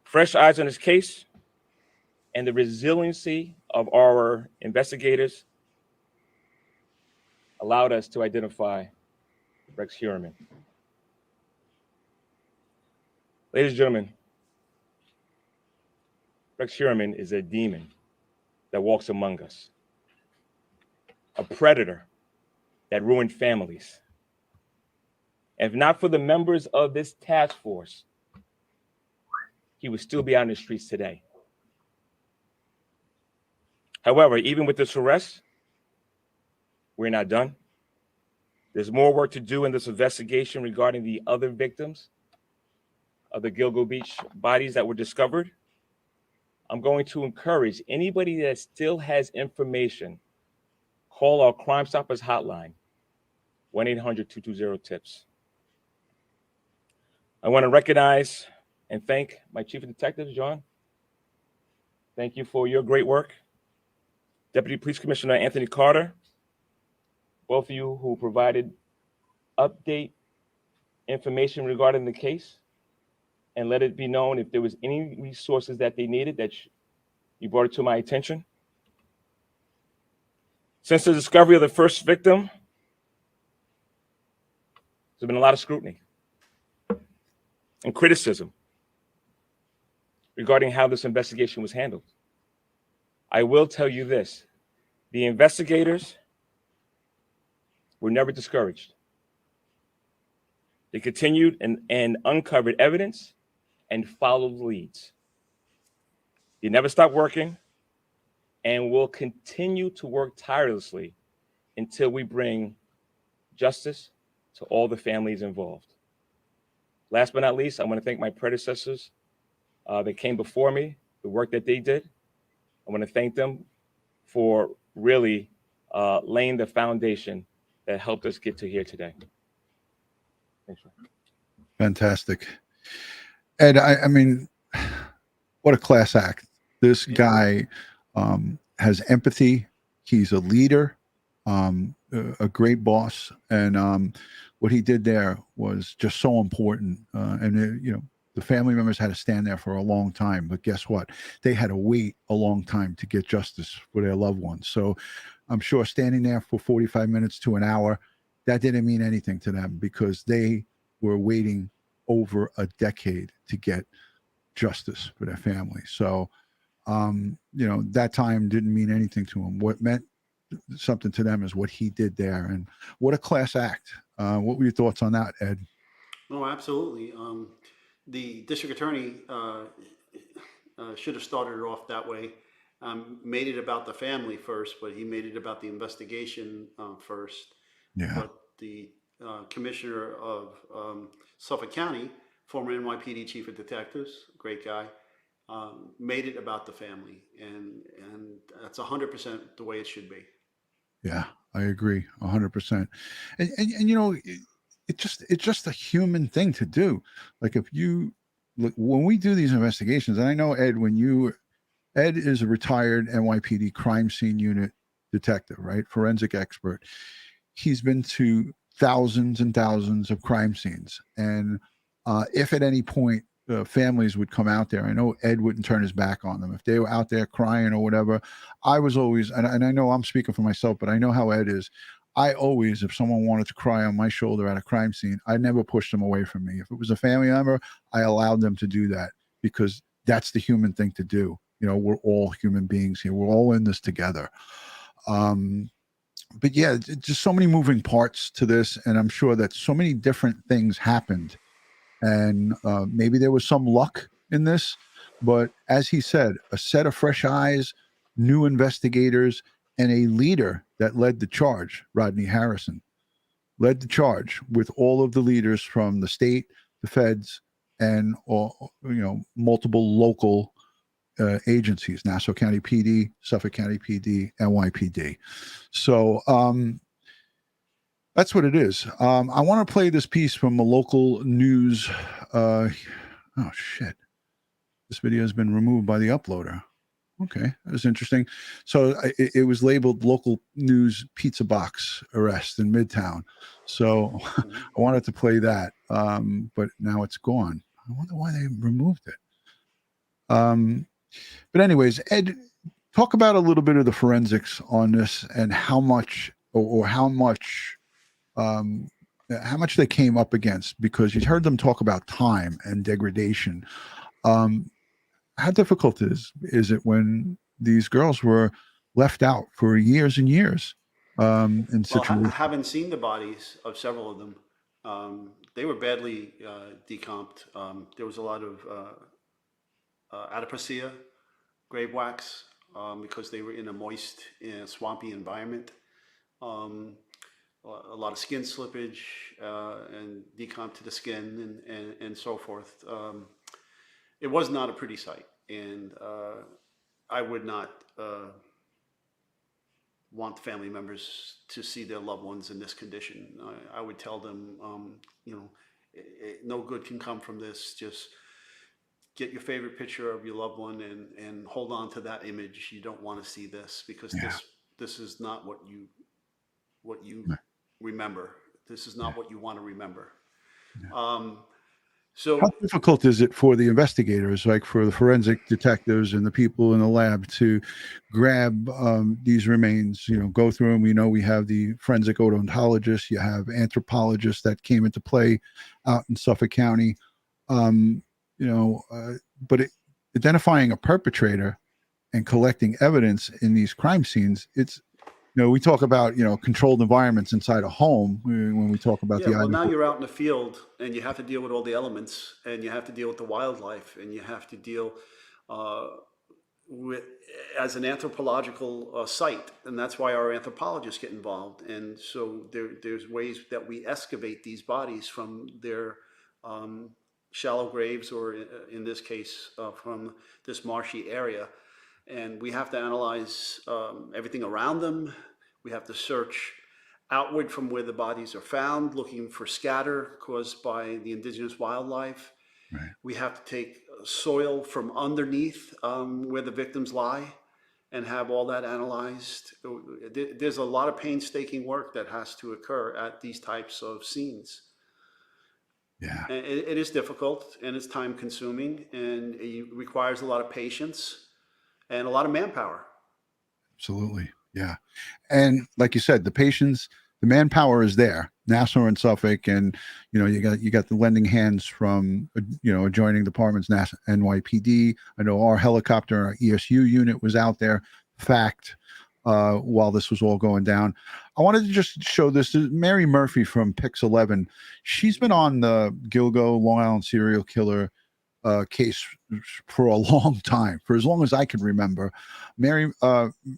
Fresh eyes on this case and the resiliency of our investigators allowed us to identify Rex Heuermann. Ladies and gentlemen, Rex Heuermann is a demon that walks among us, a predator that ruined families. If not for the members of this task force, he would still be out in the streets today. However, even with this arrest, we're not done. There's more work to do in this investigation regarding the other victims of the Gilgo Beach bodies that were discovered. I'm going to encourage anybody that still has information, call our Crime Stoppers hotline, 1-800-220-TIPS. I want to recognize and thank my Chief of Detectives, John. Thank you for your great work. Deputy Police Commissioner Anthony Carter, both of you who provided update information regarding the case and let it be known if there was any resources that they needed that you brought it to my attention. Since the discovery of the first victim, there's been a lot of scrutiny and criticism regarding how this investigation was handled. I will tell you this, the investigators were never discouraged. They continued and uncovered evidence and followed leads. They never stopped working and will continue to work tirelessly until we bring justice to all the families involved. Last but not least, I want to thank my predecessors that came before me, the work that they did. I want to thank them for really laying the foundation that helped us get to here today. Thanks, Ron. Fantastic. Ed, I mean, what a class act. This guy has empathy. He's a leader, a great boss. And what he did there was just so important. You know, the family members had to stand there for a long time. But guess what? They had to wait a long time to get justice for their loved ones. So I'm sure standing there for 45 minutes to an hour, that didn't mean anything to them because they were waiting over a decade to get justice for their family. So, you know, that time didn't mean anything to them. What meant something to them is what he did there. And what a class act. What were your thoughts on that, Ed? Oh, absolutely. The district attorney should have started it off that way. Made it about the family first, but he made it about the investigation first. Yeah. But the commissioner of Suffolk County, former NYPD chief of detectives, great guy, made it about the family, and that's 100% the way it should be. Yeah, I agree 100%. And you know, it's just a human thing to do. Like if you look, when we do these investigations, and I know Ed, Ed is a retired NYPD crime scene unit detective, right? Forensic expert. He's been to thousands and thousands of crime scenes. And if at any point families would come out there, I know Ed wouldn't turn his back on them. If they were out there crying or whatever, I was always, and I know I'm speaking for myself, but I know how Ed is. I always, if someone wanted to cry on my shoulder at a crime scene, I never pushed them away from me. If it was a family member, I allowed them to do that because that's the human thing to do. You know, we're all human beings here. We're all in this together. But yeah, just so many moving parts to this. And I'm sure that so many different things happened. And maybe there was some luck in this. But as he said, a set of fresh eyes, new investigators, and a leader that led the charge, Rodney Harrison, led the charge with all of the leaders from the state, the feds, and multiple local agencies, Nassau County PD, Suffolk County PD, NYPD. So that's what it is. I want to play this piece from a local news. Oh, shit. This video has been removed by the uploader. Okay, that was interesting. So it was labeled local news pizza box arrest in Midtown. So I wanted to play that, but now it's gone. I wonder why they removed it. But anyways, Ed, talk about a little bit of the forensics on this and how much or how much how much they came up against, because you heard them talk about time and degradation. How difficult is it when these girls were left out for years and years in Well, situations? having seen the bodies of several of them, they were badly decomped. There was a lot of adipocia, grave wax, because they were in a moist, swampy environment. Um, a lot of skin slippage and decomp to the skin and so forth. It was not a pretty sight, and I would not want family members to see their loved ones in this condition. I would tell them, no good can come from this. Just get your favorite picture of your loved one and hold on to that image. You don't want to see this, because this is not what you remember. This is not what you want to remember. So How difficult is it for the investigators, like for the forensic detectives and the people in the lab, to grab these remains, go through them? We have the forensic odontologists, you have anthropologists that came into play out in Suffolk County, but identifying a perpetrator and collecting evidence in these crime scenes, it's, we talk about, controlled environments inside a home when we talk about yeah, the well, now items. you're out in the field and you have to deal with all the elements, and you have to deal with the wildlife, and you have to deal with as an anthropological site, and that's why our anthropologists get involved. And so there's ways that we excavate these bodies from their shallow graves, or in this case from this marshy area, and we have to analyze everything around them. We have to search outward from where the bodies are found, looking for scatter caused by the indigenous wildlife. Right. We have to take soil from underneath where the victims lie and have all that analyzed. There's a lot of painstaking work that has to occur at these types of scenes. Yeah. And it is difficult, and it's time consuming, and it requires a lot of patience and a lot of manpower. Absolutely. Yeah. And like you said, the patience, the manpower is there. Nassau and Suffolk, and you got the lending hands from adjoining departments, NASA, NYPD. I know our helicopter, our ESU unit was out there. Fact, while this was all going down, I wanted to just show this to Mary Murphy from Pix 11. She's been on the Gilgo Long Island serial killer case for a long time, for as long as I can remember. Mary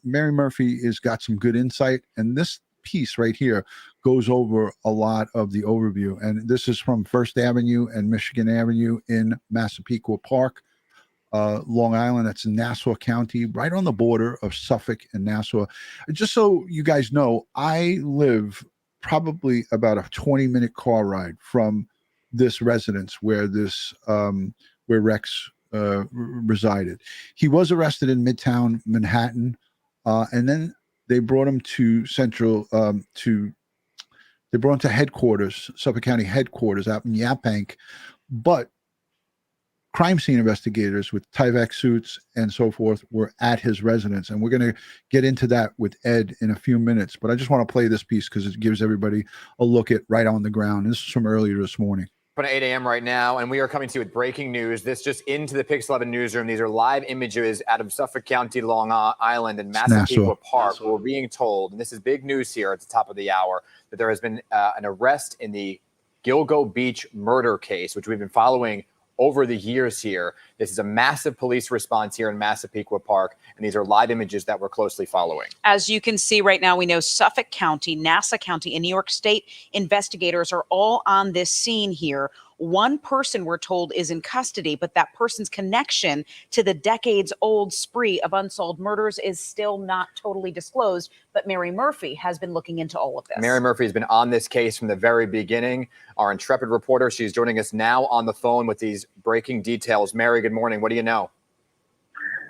Murphy has got some good insight, and this piece right here goes over a lot of the overview. And this is from First Avenue and Michigan Avenue in Massapequa Park, Long Island. That's in Nassau County, right on the border of Suffolk and Nassau. Just so you guys know, I live probably about a 20-minute car ride from this residence where this where Rex resided. He was arrested in Midtown Manhattan, and then they brought him to they brought him to headquarters, Suffolk County headquarters out in Yaphank. But crime scene investigators with Tyvek suits and so forth were at his residence. And we're going to get into that with Ed in a few minutes. But I just want to play this piece because it gives everybody a look at right on the ground. This is from earlier this morning. At 8 a.m. right now, and we are coming to you with breaking news. This just into the Pix 11 newsroom. These are live images out of Suffolk County, Long Island, and Massapequa Park. We're being told, and this is big news here at the top of the hour, that there has been an arrest in the Gilgo Beach murder case, which we've been following over the years here. This is a massive police response here in Massapequa Park, and these are live images that we're closely following. As you can see right now, we know Suffolk County, Nassau County, and New York State investigators are all on this scene here. One person, we're told, is in custody, but that person's connection to the decades-old spree of unsolved murders is still not totally disclosed. But Mary Murphy has been looking into all of this. Mary Murphy has been on this case from the very beginning. Our intrepid reporter, she's joining us now on the phone with these breaking details. Mary, good morning. What do you know?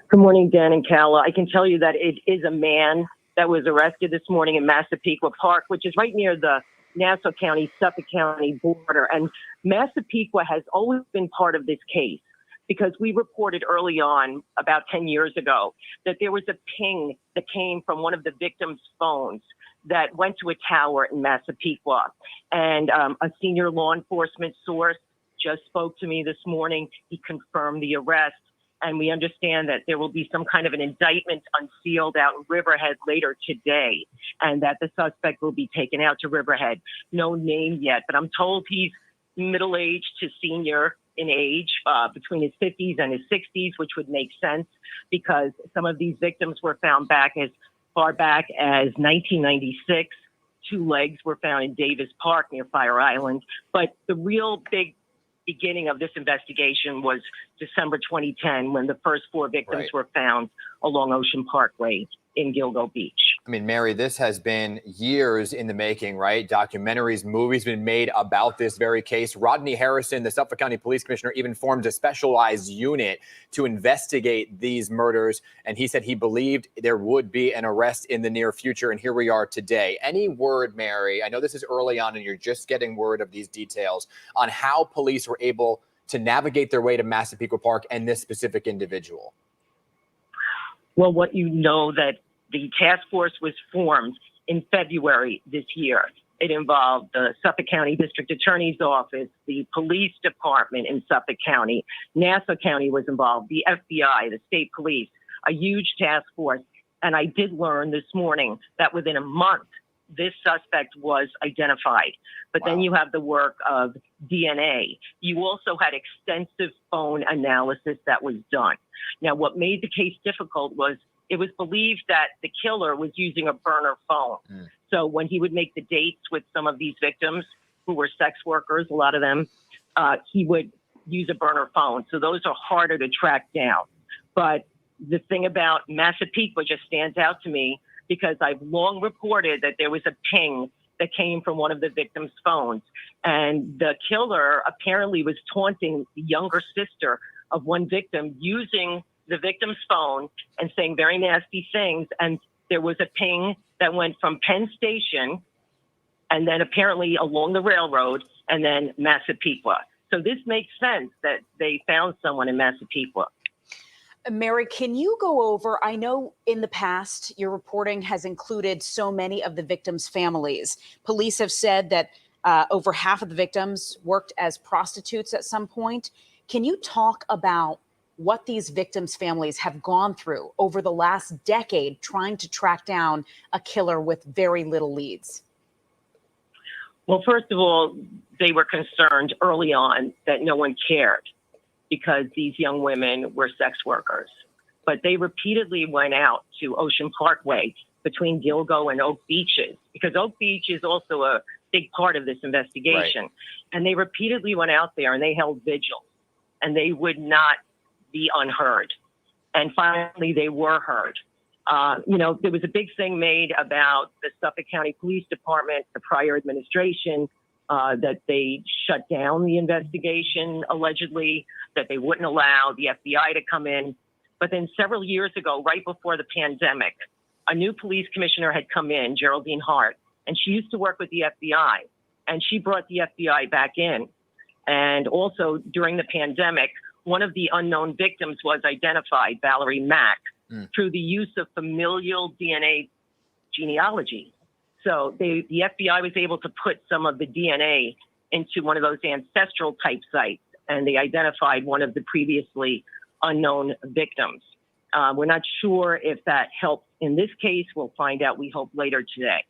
Good morning, Dan and Calla. I can tell you that it is a man that was arrested this morning in Massapequa Park, which is right near the Nassau County, Suffolk County border. And Massapequa has always been part of this case because we reported early on, about 10 years ago, that there was a ping that came from one of the victim's phones that went to a tower in Massapequa. And a senior law enforcement source just spoke to me this morning. He confirmed the arrest. And we understand that there will be some kind of an indictment unsealed out in Riverhead later today, and that the suspect will be taken out to Riverhead. No name yet, but I'm told he's middle-aged to senior in age, between his 50s and his 60s, which would make sense because some of these victims were found back as far back as 1996. 2 legs were found in Davis Park near Fire Island. But the real big beginning of this investigation was December 2010, when the first 4 victims were found along Ocean Parkway in Gilgo Beach. I mean, Mary, this has been years in the making, right? Documentaries, movies been made about this very case. Rodney Harrison, the Suffolk County Police Commissioner, even formed a specialized unit to investigate these murders. And he said he believed there would be an arrest in the near future. And here we are today. Any word, Mary, I know this is early on and you're just getting word of these details, on how police were able to navigate their way to Massapequa Park and this specific individual? Well, what you know that the task force was formed in February this year. It involved the Suffolk County District Attorney's Office, the Police Department in Suffolk County, Nassau County was involved, the FBI, the state police, a huge task force. And I did learn this morning that within a month, this suspect was identified. But then you have the work of DNA. You also had extensive phone analysis that was done. Now, what made the case difficult was it was believed that the killer was using a burner phone. So when he would make the dates with some of these victims who were sex workers, a lot of them, he would use a burner phone. So those are harder to track down. But the thing about Massapequa just stands out to me because I've long reported that there was a ping that came from one of the victims' phones. And the killer apparently was taunting the younger sister of one victim using the victim's phone and saying very nasty things. And there was a ping that went from Penn Station and then apparently along the railroad and then Massapequa. So this makes sense that they found someone in Massapequa. Mary, can you go over, I know in the past your reporting has included so many of the victims' families. Police have said that over half of the victims worked as prostitutes at some point. Can you talk about what these victims' families have gone through over the last decade trying to track down a killer with very little leads? Well, first of all, they were concerned early on that no one cared because these young women were sex workers. But they repeatedly went out to Ocean Parkway between Gilgo and Oak Beaches, because Oak Beach is also a big part of this investigation. Right. And they repeatedly went out there and they held vigil, and they would not be unheard. And finally, they were heard. There was a big thing made about the Suffolk County Police Department, the prior administration, that they shut down the investigation, allegedly, that they wouldn't allow the FBI to come in. But then several years ago, right before the pandemic, a new police commissioner had come in, Geraldine Hart, and she used to work with the FBI, and she brought the FBI back in. And also during the pandemic, one of the unknown victims was identified, Valerie Mack, through the use of familial DNA genealogy. So the FBI was able to put some of the DNA into one of those ancestral type sites, and they identified one of the previously unknown victims. We're not sure if that helps in this case. We'll find out, we hope, later today.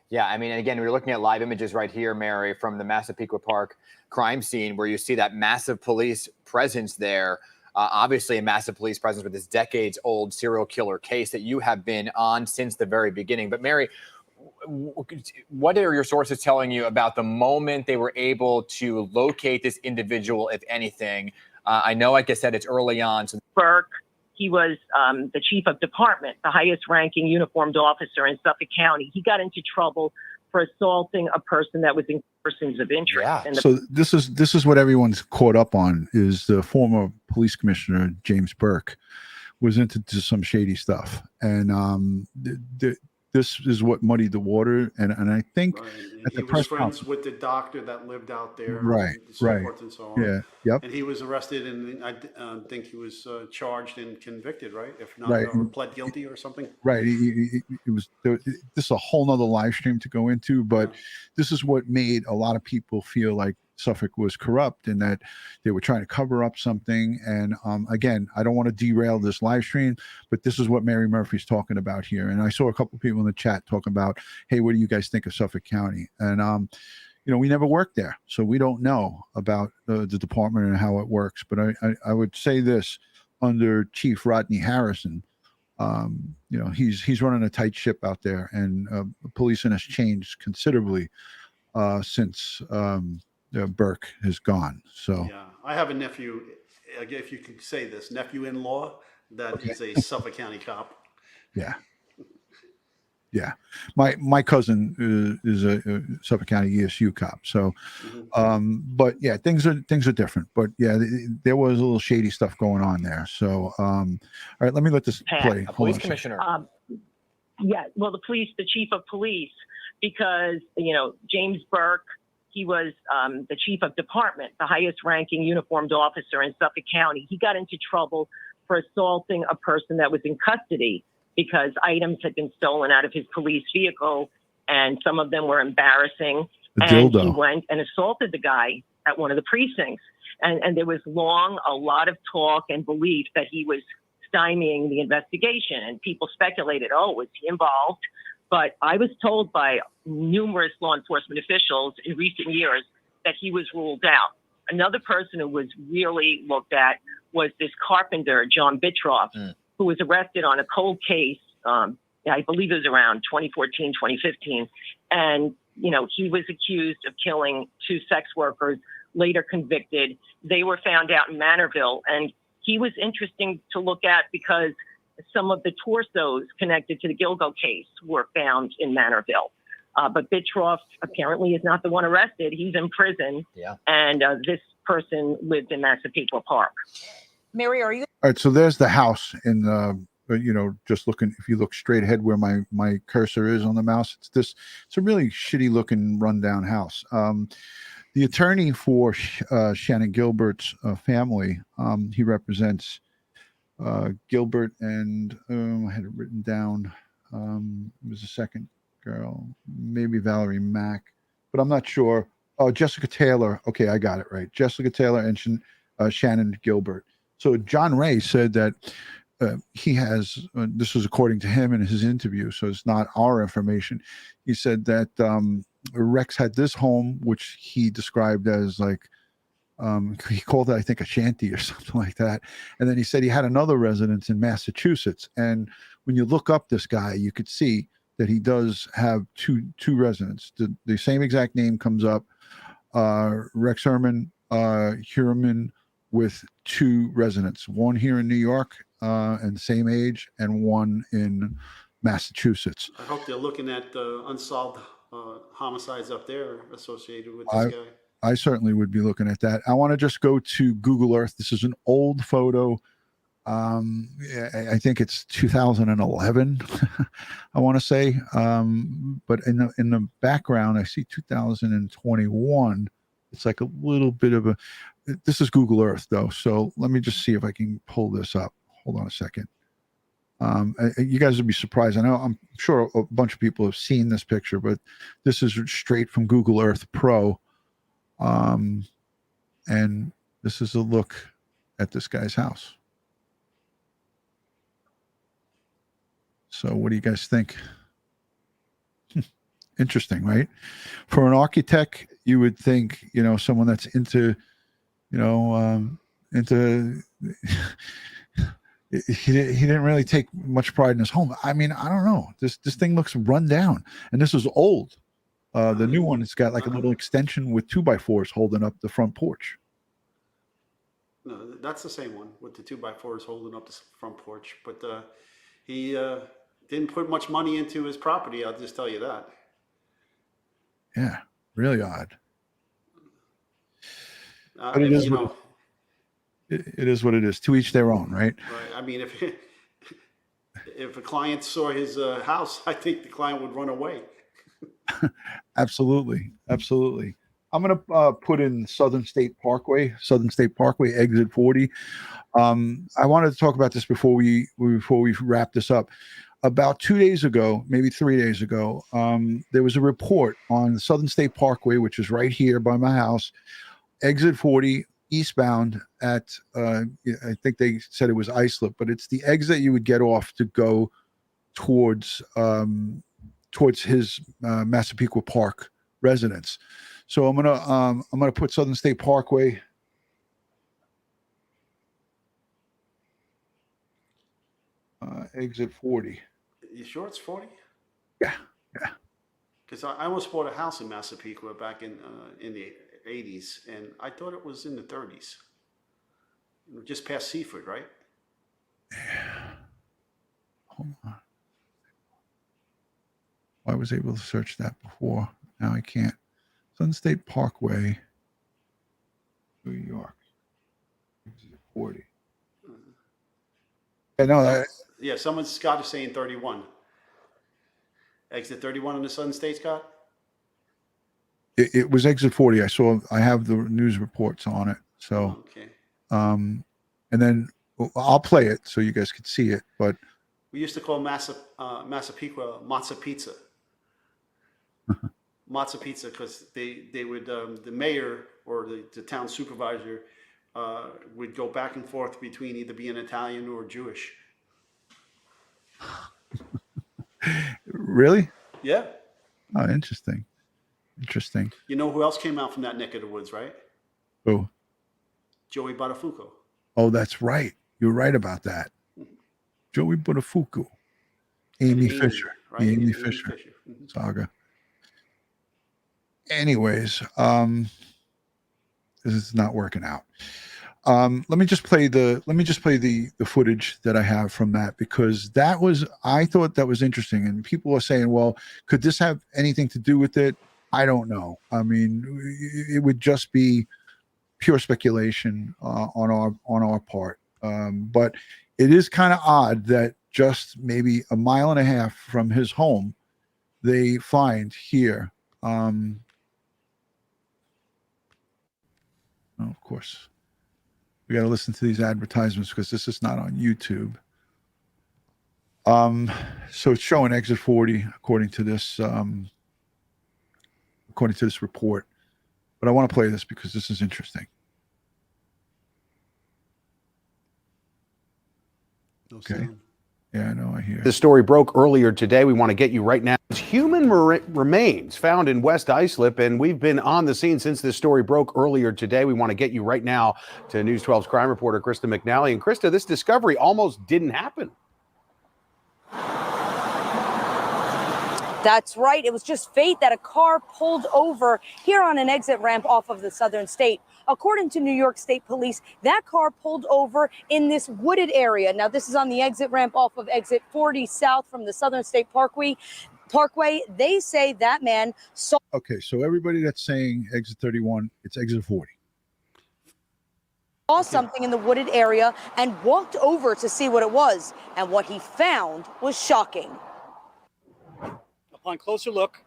Yeah, I mean, again, we're looking at live images right here, Mary, from the Massapequa Park crime scene, where you see that massive police presence there. Obviously a massive police presence with this decades-old serial killer case that you have been on since the very beginning. But Mary, what are your sources telling you about the moment they were able to locate this individual, if anything? I know, like I said, it's early on. So Burke, he was the chief of department, the highest ranking uniformed officer in Suffolk County. He got into trouble for assaulting a person that was in persons of interest. Yeah. So this is what everyone's caught up on, is the former police commissioner, James Burke, was into some shady stuff. And this is what muddied the water. And I think Right. And at he the was press friends conference, with the doctor that lived out there, right, and so right, forth and so on. yeah, yep, And he was arrested, and I think he was charged and convicted, right? If not, right. or pled guilty or something. Right. It was this is a whole nother live stream to go into, but Yeah. this is what made a lot of people feel like Suffolk was corrupt and that they were trying to cover up something. And again, I don't want to derail this live stream, but this is what Mary Murphy's talking about here. And I saw a couple of people in the chat talking about, hey, what do you guys think of Suffolk County? And you know, we never worked there, so we don't know about the department and how it works. But I would say this under Chief Rodney Harrison. You know, he's running a tight ship out there, and policing has changed considerably since Burke has gone. So Yeah, I have a nephew, if you can say this, nephew-in-law that Okay. is a Suffolk County cop. yeah, yeah. My cousin is a Suffolk County ESU cop. So, but yeah, things are different. But yeah, there was a little shady stuff going on there. So, all right, let me let this play. A Hold police on a second. commissioner. Yeah, well, the chief of police, because, you know, James Burke, he was the chief of department, the highest ranking uniformed officer in Suffolk County. He got into trouble for assaulting a person that was in custody because items had been stolen out of his police vehicle, and some of them were embarrassing. The And he dildo. went and assaulted the guy at one of the precincts. And there was a lot of talk and belief that he was stymieing the investigation, and people speculated, oh, was he involved? But I was told by numerous law enforcement officials in recent years that he was ruled out. Another person who was really looked at was this carpenter, John Bitroff, who was arrested on a cold case. I believe it was around 2014, 2015. And, you know, he was accused of killing 2 sex workers, later convicted. They were found out in Manorville, and he was interesting to look at because some of the torsos connected to the Gilgo case were found in Manorville. But Bitroff apparently is not the one arrested. He's in prison. Yeah. And this person lived in Massapequa Park. Mary, are you? All right, so there's the house in the, you know, just looking, if you look straight ahead where my cursor is on the mouse, it's a really shitty looking rundown house. The attorney for Shannon Gilbert's family, he represents Gilbert and I had it written down. It was a second girl, maybe Valerie Mack, but I'm not sure. Oh, Jessica Taylor. Okay, I got it right. Jessica Taylor and Shannon Gilbert. So John Ray said that he has, this was according to him in his interview, so it's not our information. He said that Rex had this home, which he described as like, he called it, I think, a shanty or something like that. And then he said he had another residence in Massachusetts. And when you look up this guy, you could see that he does have two residents. The same exact name comes up, Rex Heuermann, with 2 residents, one here in New York and the same age, and one in Massachusetts. I hope they're looking at unsolved homicides up there associated with this guy. I certainly would be looking at that. I want to just go to Google Earth. This is an old photo. I think it's 2011. I want to say, but in the background, I see 2021. It's like a little bit of a. This is Google Earth though, so let me just see if I can pull this up. Hold on a second. You guys would be surprised. I know, I'm sure a bunch of people have seen this picture, but this is straight from Google Earth Pro. And this is a look at this guy's house. So what do you guys think? Interesting, right? For an architect, you would think, you know, someone that's into, you know, he didn't really take much pride in his home. I mean, I don't know. This thing looks run down, and this is old. The new one, it's got like a little extension with 2x4s holding up the front porch. No, that's the same one with the 2x4s holding up the front porch. But he didn't put much money into his property. I'll just tell you that. Yeah, really odd. But it is, you know, it is what it is. To each their own, right? Right. I mean, If a client saw his house, I think the client would run away. Absolutely. Absolutely. I'm going to put in Southern State Parkway, exit 40. I wanted to talk about this before we wrap this up. About 2 days ago, maybe 3 days ago, there was a report on the Southern State Parkway, which is right here by my house, exit 40 eastbound at, I think they said it was Islip, but it's the exit you would get off to go towards his Massapequa Park residence. So I'm gonna put Southern State Parkway. Exit 40. You sure it's 40? Yeah. Because I almost bought a house in Massapequa back in the 80s, and I thought it was in the 30s. Just past Seaford, right? Hold on. I was able to search that before. Now I can't. Southern State Parkway, New York. Exit 40. Yeah, no, Yeah, Scott is saying 31. Exit 31 on the Southern State, Scott? it was exit 40. I have the news reports on it. So, Okay. and then I'll play it so you guys could see it. But We used to call Massapequa Matza Pizza. Matza Pizza, because they would, the mayor or the town supervisor would go back and forth between either being Italian or Jewish. really? Yeah. Oh, interesting. You know who else came out from that neck of the woods, right? Oh, Joey Buttafuoco. oh, that's right. You're right about that. Joey Buttafuoco, Amy Fisher, right? the Amy Fisher saga. Anyways, this is not working out. Let me just play the footage that I have from that, because I thought that was interesting, and people are saying, well, could this have anything to do with it? I don't know. I mean, it would just be pure speculation on our part. But it is kind of odd that just maybe a mile and a half from his home, they find here. Of course, we got to listen to these advertisements because this is not on YouTube. So it's showing exit 40 according to this report. But I want to play this because this is interesting. Okay. Yeah, I know. I hear. The story broke earlier today. We want to get you right now. Human remains found in West Islip, and we've been on the scene since this story broke earlier today. We want to get you right now to News 12's crime reporter, Krista McNally. And Krista, this discovery almost didn't happen. That's right. It was just fate that a car pulled over here on an exit ramp off of the Southern State. According to New York State Police, that car pulled over in this wooded area. Now, this is on the exit ramp off of exit 40 south from the Southern State Parkway. They say that man saw. Okay, so everybody that's saying exit 31, it's exit 40. Saw something in the wooded area and walked over to see what it was. And what he found was shocking. Upon closer look,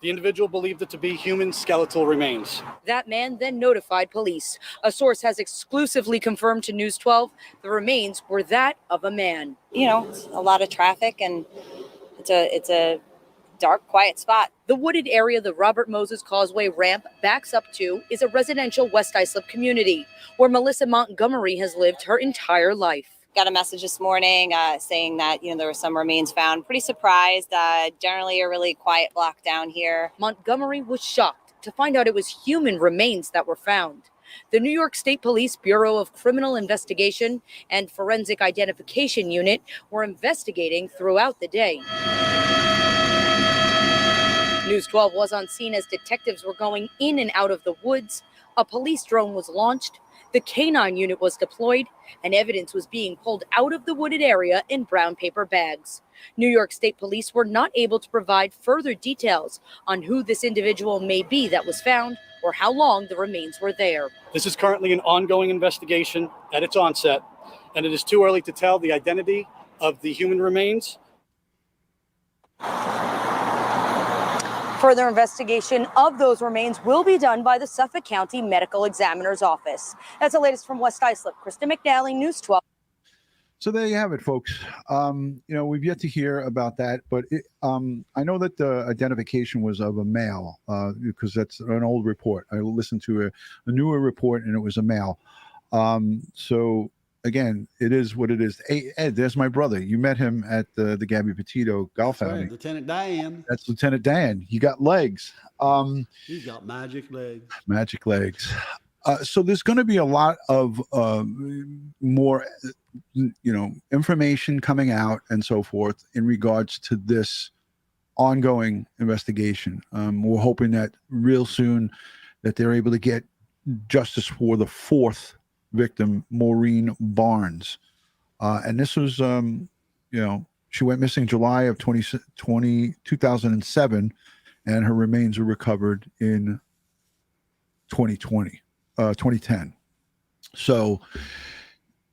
the individual believed it to be human skeletal remains. That man then notified police. A source has exclusively confirmed to News 12 the remains were that of a man. You know, it's a lot of traffic, and it's a dark, quiet spot. The wooded area the Robert Moses Causeway ramp backs up to is a residential West Islip community where Melissa Montgomery has lived her entire life. Got a message this morning saying that, there were some remains found. Pretty surprised. Generally a really quiet block down here. Montgomery was shocked to find out it was human remains that were found. The New York State Police Bureau of Criminal Investigation and Forensic Identification Unit were investigating throughout the day. News 12 was on scene as detectives were going in and out of the woods. A police drone was launched. The K-9 unit was deployed, and evidence was being pulled out of the wooded area in brown paper bags. New York State Police were not able to provide further details on who this individual may be that was found or how long the remains were there. This is currently an ongoing investigation at its onset, and it is too early to tell the identity of the human remains. Further investigation of those remains will be done by the Suffolk County Medical Examiner's Office. That's the latest from West Islip. Krista McNally, News 12. So there you have it, folks. We've yet to hear about that, but I know that the identification was of a male because that's an old report. I listened to a newer report, and it was a male. So again, it is what it is. Hey, Ed, there's my brother. You met him at the Gabby Petito golf outing. Right, Lieutenant Dan. That's Lieutenant Dan. He got legs. He's got magic legs. Magic legs. So there's going to be a lot of more, information coming out and so forth in regards to this ongoing investigation. We're hoping that real soon that they're able to get justice for the fourth victim, Maureen Barnes. And this was, she went missing July of 2007, and her remains were recovered in 2010. So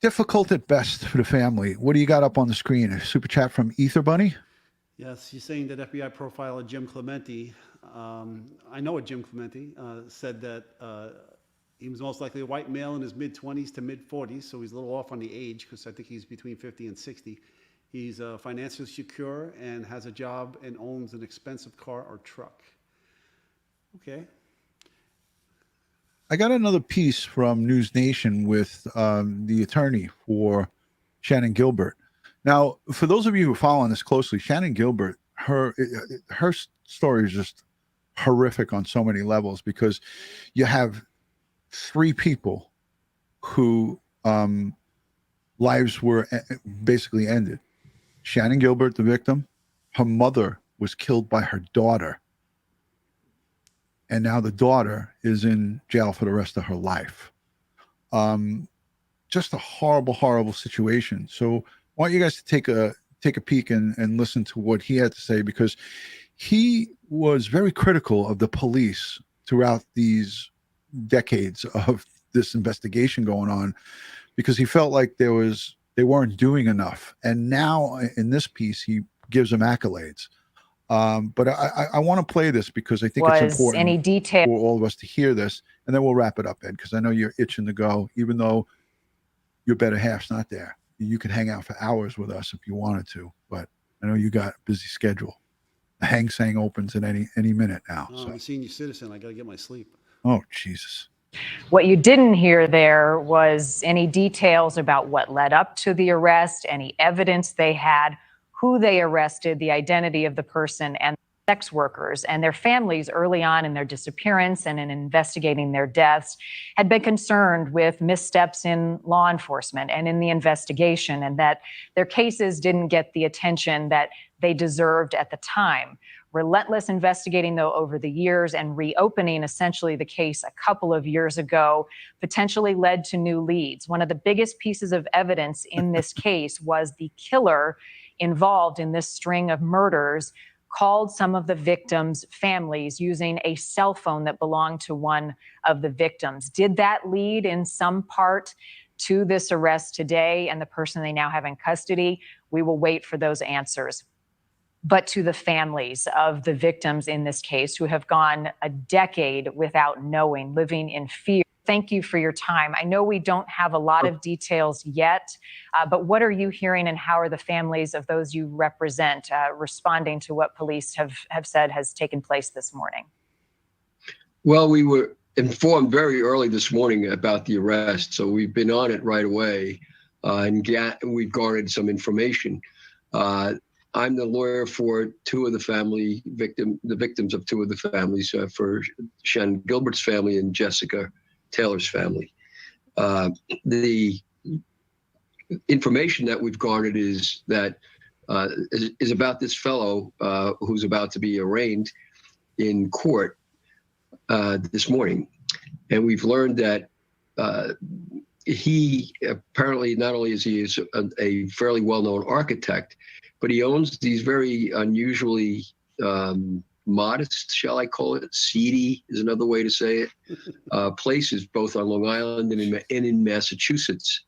difficult at best for the family. What do you got up on the screen? A super chat from Ether Bunny? Yes, you're saying that FBI profiler Jim Clementi, I know a Jim Clementi, said that he was most likely a white male in his mid-20s to mid-40s, so he's a little off on the age because I think he's between 50 and 60. He's financially secure and has a job and owns an expensive car or truck. Okay. I got another piece from News Nation with the attorney for Shannon Gilbert. Now, for those of you who are following this closely, Shannon Gilbert, her story is just horrific on so many levels because you have three people who lives were basically ended. Shannon Gilbert, the victim, her mother was killed by her daughter. And now the daughter is in jail for the rest of her life. Just a horrible, horrible situation. So I want you guys to take a peek and listen to what he had to say, because he was very critical of the police throughout these decades of this investigation going on, because he felt like they weren't doing enough. And now in this piece, he gives them accolades. But I want to play this because I think it's important for all of us to hear this, and then we'll wrap it up, Ed, because I know you're itching to go, even though your better half's not there. You could hang out for hours with us if you wanted to, but I know you got a busy schedule. The Hang Sang opens at any minute now. I'm a senior citizen. I got to get my sleep. Oh, Jesus. What you didn't hear there was any details about what led up to the arrest, any evidence they had, who they arrested, the identity of the person, and sex workers and their families early on in their disappearance and in investigating their deaths had been concerned with missteps in law enforcement and in the investigation, and that their cases didn't get the attention that they deserved at the time. Relentless investigating, though, over the years and reopening essentially the case a couple of years ago potentially led to new leads. One of the biggest pieces of evidence in this case was the killer involved in this string of murders called some of the victims' families using a cell phone that belonged to one of the victims. Did that lead in some part to this arrest today and the person they now have in custody? We will wait for those answers. But to the families of the victims in this case who have gone a decade without knowing, living in fear, thank you for your time. I know we don't have a lot of details yet, but what are you hearing, and how are the families of those you represent responding to what police have said has taken place this morning? Well, we were informed very early this morning about the arrest, so we've been on it right away, and we've garnered some information. I'm the lawyer for two of the victims of two of the families, for Shannon Gilbert's family and Jessica Taylor's family. The information that we've garnered is about this fellow who's about to be arraigned in court this morning, and we've learned that he apparently not only is he a fairly well-known architect, but he owns these very unusually modest, shall I call it, seedy is another way to say it, places both on Long Island and in Massachusetts.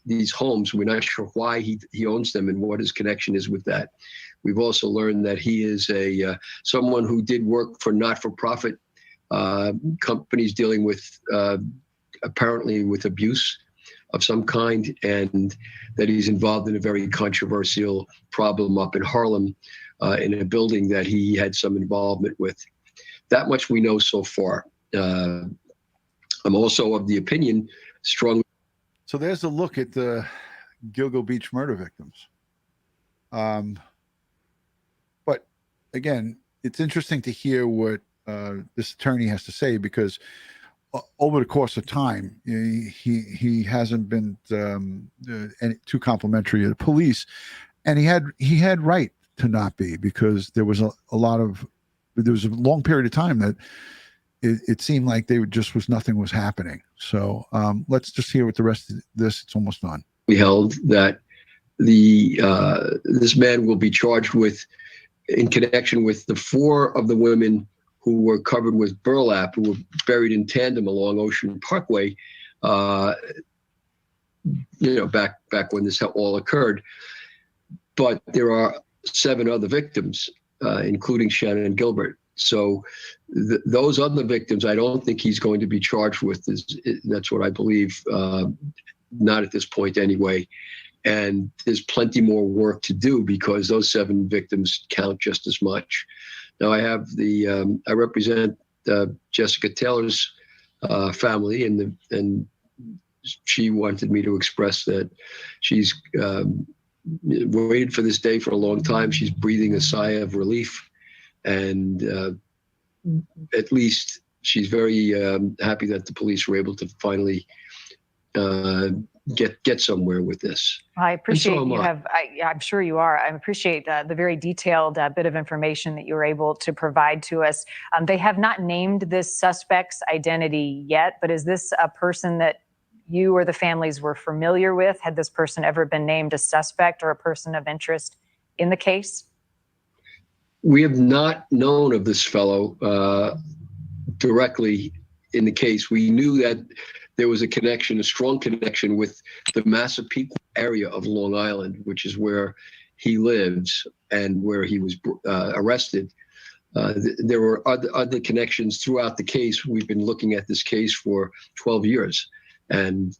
these homes. We're not sure why he owns them and what his connection is with that. We've also learned that he is someone who did work for not-for-profit companies dealing with apparently with abuse of some kind, and that he's involved in a very controversial problem up in Harlem in a building that he had some involvement with. That much we know so far. I'm also of the opinion, strongly. So there's a look at the Gilgo Beach murder victims. But again, it's interesting to hear what this attorney has to say, because over the course of time, he hasn't been too complimentary of the police, and he had right to not be, because there was a long period of time that it seemed like nothing was happening. So let's just hear what the rest of this. It's almost done. We held that this man will be charged in connection with the 4 of the women who were covered with burlap, who were buried in tandem along Ocean Parkway, back when this all occurred. But there are 7 other victims, including Shannon Gilbert. So those other victims, I don't think he's going to be charged with. That's what I believe, not at this point anyway. And there's plenty more work to do, because those 7 victims count just as much. Now I have I represent Jessica Taylor's family, and she wanted me to express that she's waited for this day for a long time. She's breathing a sigh of relief, and at least she's very happy that the police were able to finally get somewhere with this. I appreciate I'm sure you are. I appreciate the very detailed bit of information that you were able to provide to us. They have not named this suspect's identity yet, but is this a person that you or the families were familiar with? Had this person ever been named a suspect or a person of interest in the case? We have not known of this fellow directly in the case. We knew that there was a strong connection with the Massapequa area of Long Island, which is where he lives and where he was arrested. There were other connections throughout the case. We've been looking at this case for 12 years, and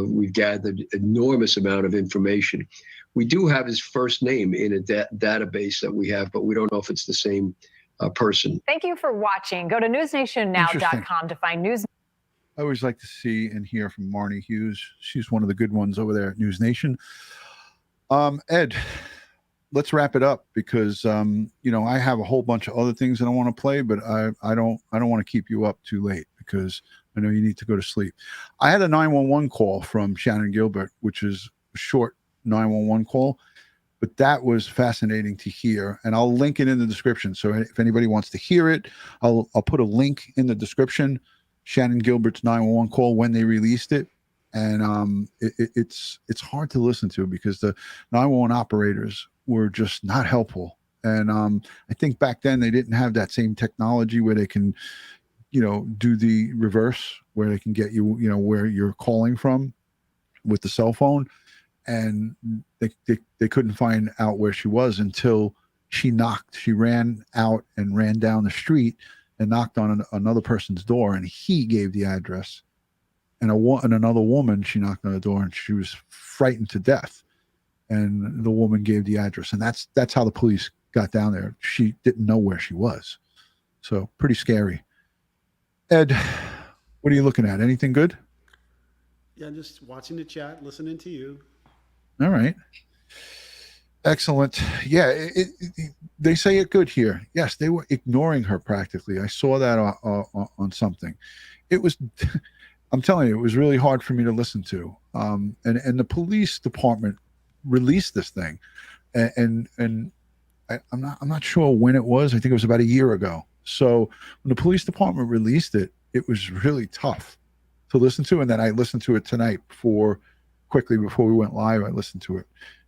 we've gathered enormous amount of information. We do have his first name in a database that we have, but we don't know if it's the same person. Thank you for watching. Go to newsnationnow.com to find news. I always like to see and hear from Marnie Hughes. She's one of the good ones over there at News Nation. Ed, let's wrap it up, because I have a whole bunch of other things that I want to play, but I don't want to keep you up too late, because I know you need to go to sleep. I had a 911 call from Shannon Gilbert, which is a short 911 call, but that was fascinating to hear, and I'll link it in the description. So if anybody wants to hear it, I'll put a link in the description. Shannon Gilbert's 911 call when they released it, and it's hard to listen to, because the 911 operators were just not helpful. And I think back then they didn't have that same technology where they can, do the reverse, where they can get you, where you're calling from with the cell phone, and they couldn't find out where she was until she knocked. She ran out and ran down the street and knocked on another person's door, and he gave the address. And another woman, she knocked on the door, and she was frightened to death. And the woman gave the address, and that's how the police got down there. She didn't know where she was, so pretty scary. Ed, what are you looking at? Anything good? Yeah, just watching the chat, listening to you. All right. Excellent. Yeah, they say it good here. Yes, they were ignoring her practically. I saw that on something. It was, I'm telling you, it was really hard for me to listen to. And the police department released this thing, and I'm not sure when it was. I think it was about a year ago. So when the police department released it, it was really tough to listen to. And then I listened to it tonight quickly before we went live. I listened to it.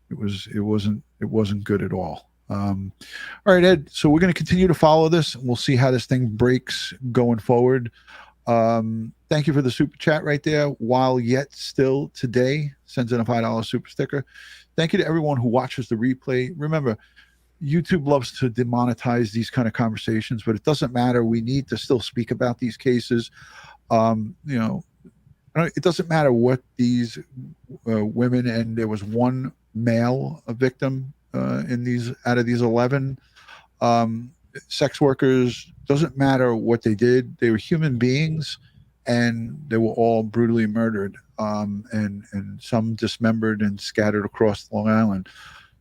It wasn't good at all. All right, Ed. So we're going to continue to follow this, and we'll see how this thing breaks going forward. Thank you for the super chat right there. While yet still today, sends in a $5 super sticker. Thank you to everyone who watches the replay. Remember, YouTube loves to demonetize these kind of conversations, but it doesn't matter. We need to still speak about these cases. It doesn't matter what these women, and there was one male victim in these out of these 11 sex workers. Doesn't matter what they did. They were human beings, and they were all brutally murdered, and some dismembered and scattered across Long Island.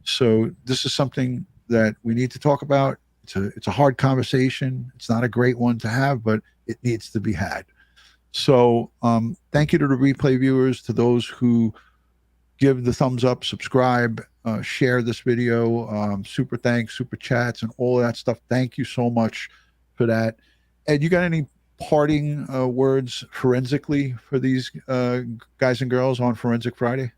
So this is something that we need to talk about. It's a hard conversation. It's not a great one to have, but it needs to be had. So thank you to the replay viewers, to those who give the thumbs up, subscribe, share this video, super thanks, super chats, and all of that stuff. Thank you so much for that. Ed, you got any parting words forensically for these guys and girls on Forensic Friday?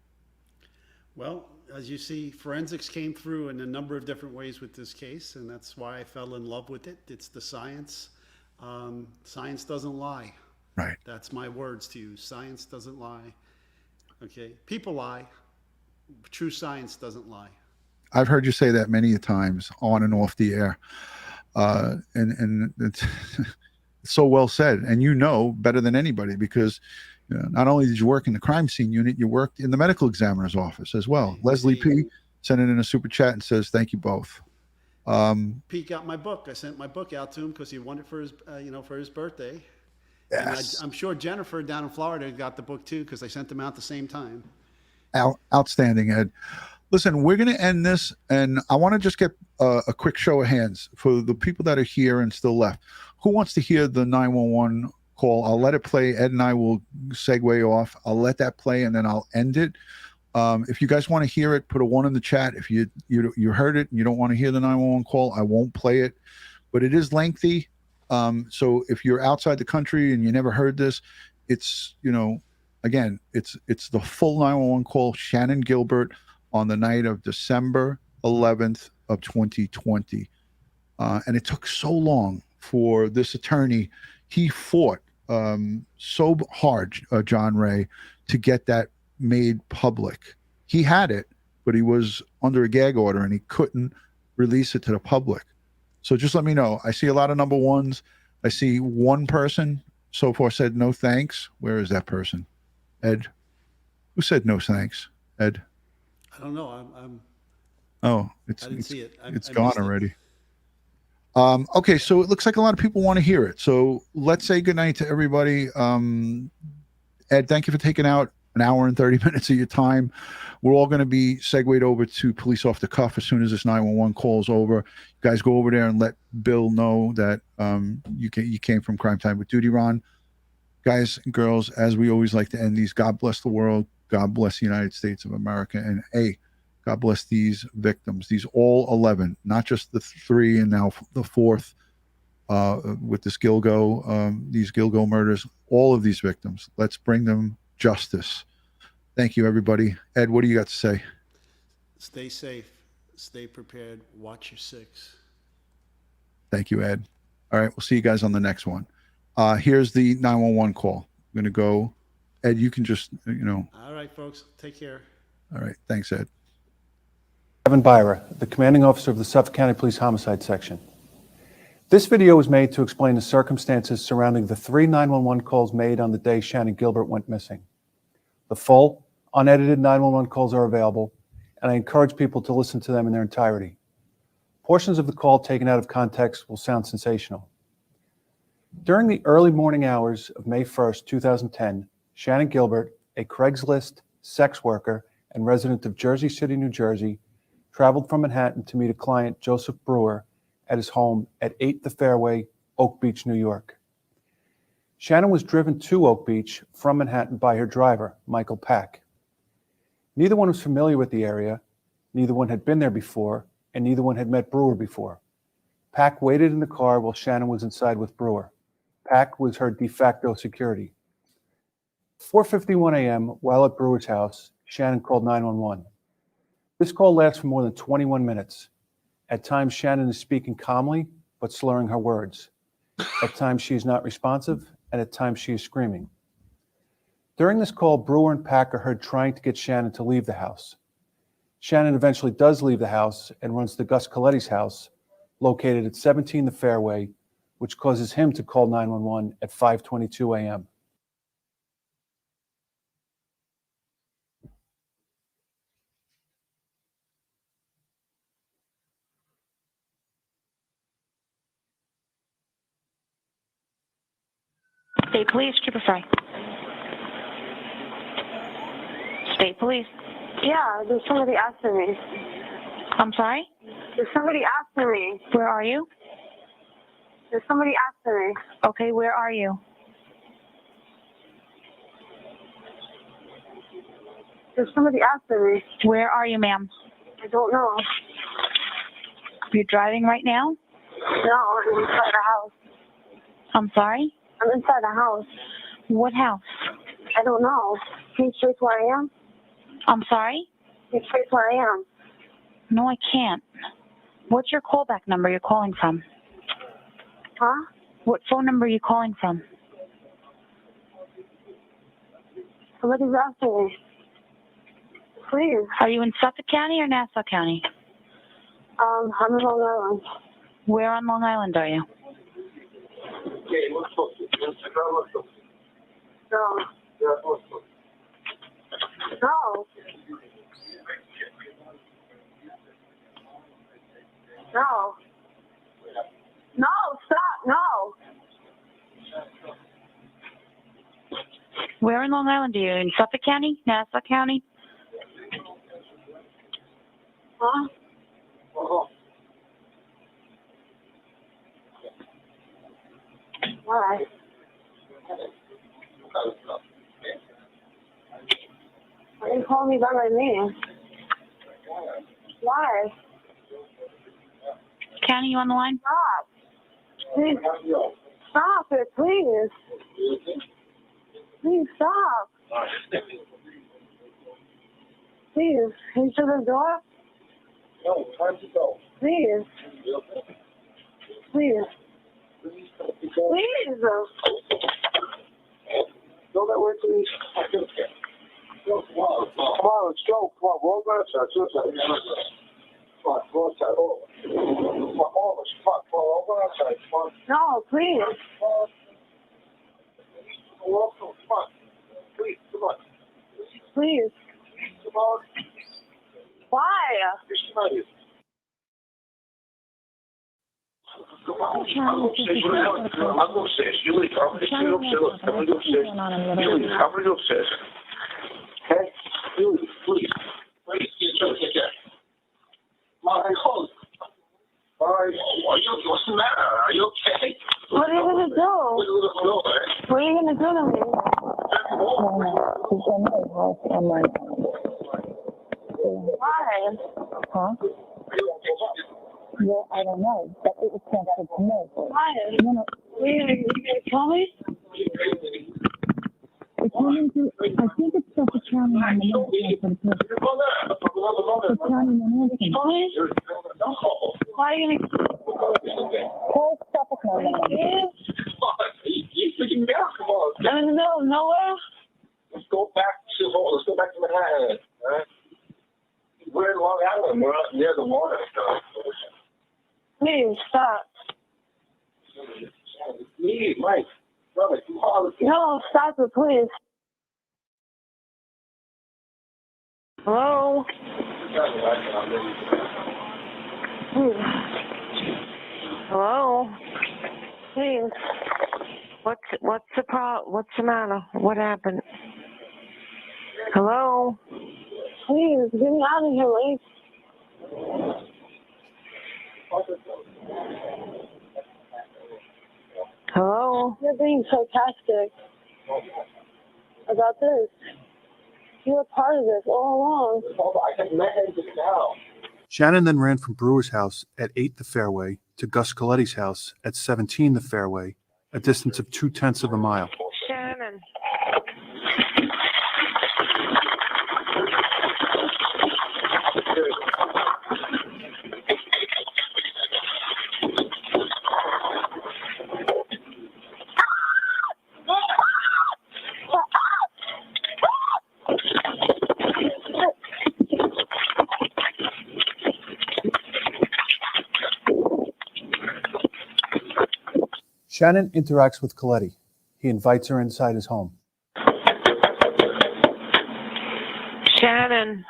Well, as you see, forensics came through in a number of different ways with this case, and that's why I fell in love with it. It's the science. Science doesn't lie. Right. That's my words to you. Science doesn't lie. Okay. People lie. True science doesn't lie. I've heard you say that many times on and off the air. And it's so well said. And you know better than anybody, because not only did you work in the crime scene unit, you worked in the medical examiner's office as well. Leslie P. sent in a super chat and says, thank you both. Pete got my book. I sent my book out to him because he wanted it for his, for his birthday. Yes. And I'm sure Jennifer down in Florida got the book too, because I sent them out the same time. Outstanding, Ed. Listen, we're going to end this, and I want to just get a quick show of hands for the people that are here and still left. Who wants to hear the 911 call? I'll let it play. Ed and I will segue off. I'll let that play, and then I'll end it. If you guys want to hear it, put a 1 in the chat. If you heard it and you don't want to hear the 911 call, I won't play it. But it is lengthy. So if you're outside the country and you never heard this, it's, again, it's the full 911 call. Shannon Gilbert on the night of December 11th of 2020. And it took so long for this attorney. He fought so hard, John Ray, to get that made public. He had it, but he was under a gag order and he couldn't release it to the public. So just let me know. I see a lot of number ones. I see one person so far said no thanks. Where is that person? Ed? Who said no thanks? Ed? I don't know. Oh, I didn't see it. It's gone already. Okay, so it looks like a lot of people want to hear it. So let's say goodnight to everybody. Ed, thank you for taking out an hour and 30 minutes of your time. We're all going to be segued over to Police Off the Cuff as soon as this 911 call is over. You guys go over there and let Bill know that you came from Crime Time with DutyRon. Guys and girls, as we always like to end these, God bless the world. God bless the United States of America. And hey, God bless these victims, these all 11, not just the 3 and now the 4th with this these Gilgo murders, all of these victims. Let's bring them justice. Thank you, everybody. Ed, what do you got to say? Stay safe. Stay prepared. Watch your 6. Thank you, Ed. All right, we'll see you guys on the next one. Here's the 911 call. I'm going to go. Ed, you can just, All right, folks. Take care. All right. Thanks, Ed. Kevin Byra, the commanding officer of the Suffolk County Police Homicide Section. This video was made to explain the circumstances surrounding the 3 911 calls made on the day Shannon Gilbert went missing. The full, unedited 911 calls are available, and I encourage people to listen to them in their entirety. Portions of the call taken out of context will sound sensational. During the early morning hours of May 1st, 2010, Shannon Gilbert, a Craigslist sex worker and resident of Jersey City, New Jersey, traveled from Manhattan to meet a client, Joseph Brewer, at his home at 8 The Fairway, Oak Beach, New York. Shannon was driven to Oak Beach from Manhattan by her driver, Michael Pack. Neither one was familiar with the area, neither one had been there before, and neither one had met Brewer before. Pack waited in the car while Shannon was inside with Brewer. Pack was her de facto security. 4:51 a.m., while at Brewer's house, Shannon called 911. This call lasts for more than 21 minutes. At times, Shannon is speaking calmly, but slurring her words. At times, she is not responsive, and at times she is screaming. During this call, Brewer and Pack are heard trying to get Shannon to leave the house. Shannon eventually does leave the house and runs to Gus Coletti's house, located at 17 The Fairway, which causes him to call 911 at 5:22 a.m. State Police, Trooper Fry. State Police. Yeah, there's somebody after me. I'm sorry? There's somebody after me. Where are you? There's somebody after me. Okay, where are you? There's somebody after me. Where are you, ma'am? I don't know. You're driving right now? No, I'm inside the house. I'm sorry? I'm inside the house. What house? I don't know. Can you trace where I am? I'm sorry? Can you trace where I am? No, I can't. What's your callback number you're calling from? Huh? What phone number are you calling from? Somebody's after me. Please. Are you in Suffolk County or Nassau County? I'm in Long Island. Where on Long Island are you? No. No. No. No, stop, no. Where in Long Island are you? In Suffolk County? Nassau County? Huh? Why? Why didn't you call me by my name? Why? County, you on the line? Stop. Please. Stop it, please. Please stop. Please. Into the door? No, time to go. Please. Please. Please. Go that way, please. Come on, let's go. Come on, roll that side. Come on, go outside. Oh. Come on, all of us. Come on, roll outside. Come on. No, please. Come on. Please, come on. Please. Come on. Why? Come on. I'm upstairs. You leave. I'm going to go upstairs. You leave. I'm going to go upstairs. Okay? You leave, please. Please, get there. My hold. All right. What's the matter? Are you okay? What are you going to do? What are you going to do to me? Why? Huh? Well, I don't know, but it was transferred to me. Why? No. Are you going to tell me? It's coming to, I think it's Suffolk County on the left side for the person. Suffolk County on the Tell me? Why are you going to call Suffolk County? I'm in the middle of nowhere? Let's go back to Manhattan. All right? We're in Long Island. We're out near the water. Please, stop. Me, Mike. Brother, come on. No, stop it, please. Hello? Please. Hello? Please. What's the problem? What's the matter? What happened? Hello? Please, get me out of here, Lee. Hello? You're being sarcastic about this. You were part of this all along. I have met him just now. Shannon then ran from Brewer's house at 8 The Fairway to Gus Coletti's house at 17 The Fairway, a distance of 0.2 of a mile. Shannon. Shannon interacts with Coletti. He invites her inside his home. Shannon.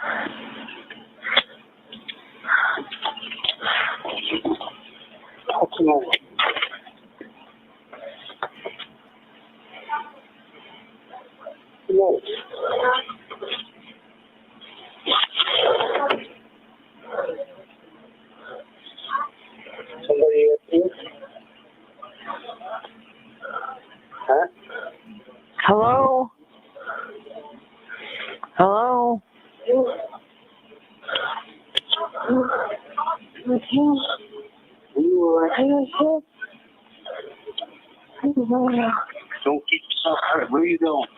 Somebody up here? Huh? Hello? Hello? Don't keep yourself hurt. Where are you going?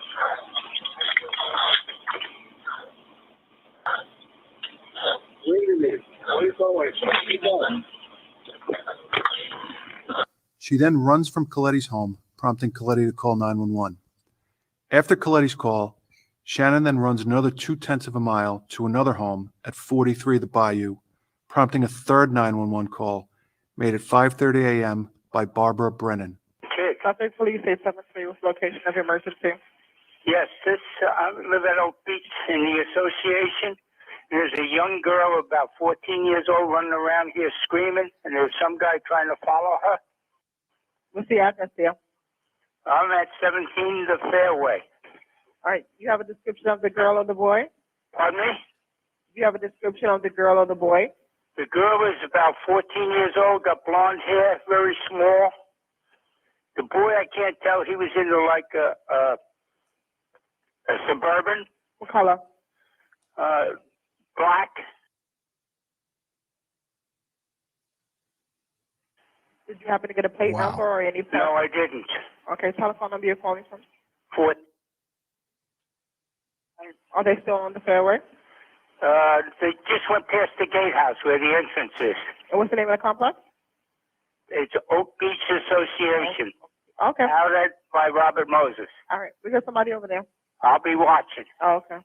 Wait a minute. Where are you going? Where are you going? She then runs from Coletti's home, prompting Coletti to call 911. After Coletti's call, Shannon then runs another 0.2 of a mile to another home at 43 The Bayou, prompting a third 911 call made at 5:30 a.m. by Barbara Brennan. Suffolk Police 873 with location of emergency. Yes, I live at Oak Beach in the association. There's a young girl about 14 years old running around here screaming, and there's some guy trying to follow her. What's the address there? I'm at 17 The Fairway. All right, you have a description of the girl or the boy? Pardon me? You have a description of the girl or the boy? The girl is about 14 years old, got blonde hair, very small. The boy, I can't tell. He was into like a Suburban. What color? Black. Did you happen to get a plate number or any? No, I didn't. Okay, telephone number you're calling from? Fort. Are they still on the fairway? They just went past the gatehouse where the entrance is. And what's the name of the complex? It's Oak Beach Association. Okay. Out at by Robert Moses. All right, we got somebody over there. I'll be watching. Oh, okay.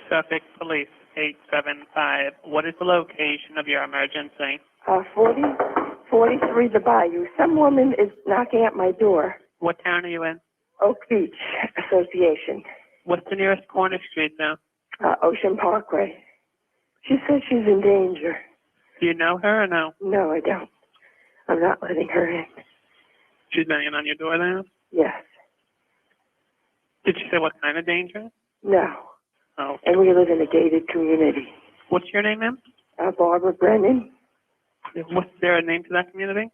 Suffolk Police 875. What is the location of your emergency? 43 The Bayou. Some woman is knocking at my door. What town are you in? Oak Beach Association. What's the nearest corner street now? Ocean Parkway. She says she's in danger. Do you know her or no? No, I don't. I'm not letting her in. She's banging on your door now? Yes. Did she say what kind of danger? No. Oh. And we live in a gated community. What's your name, ma'am? Barbara Brennan. What's there a name to that community?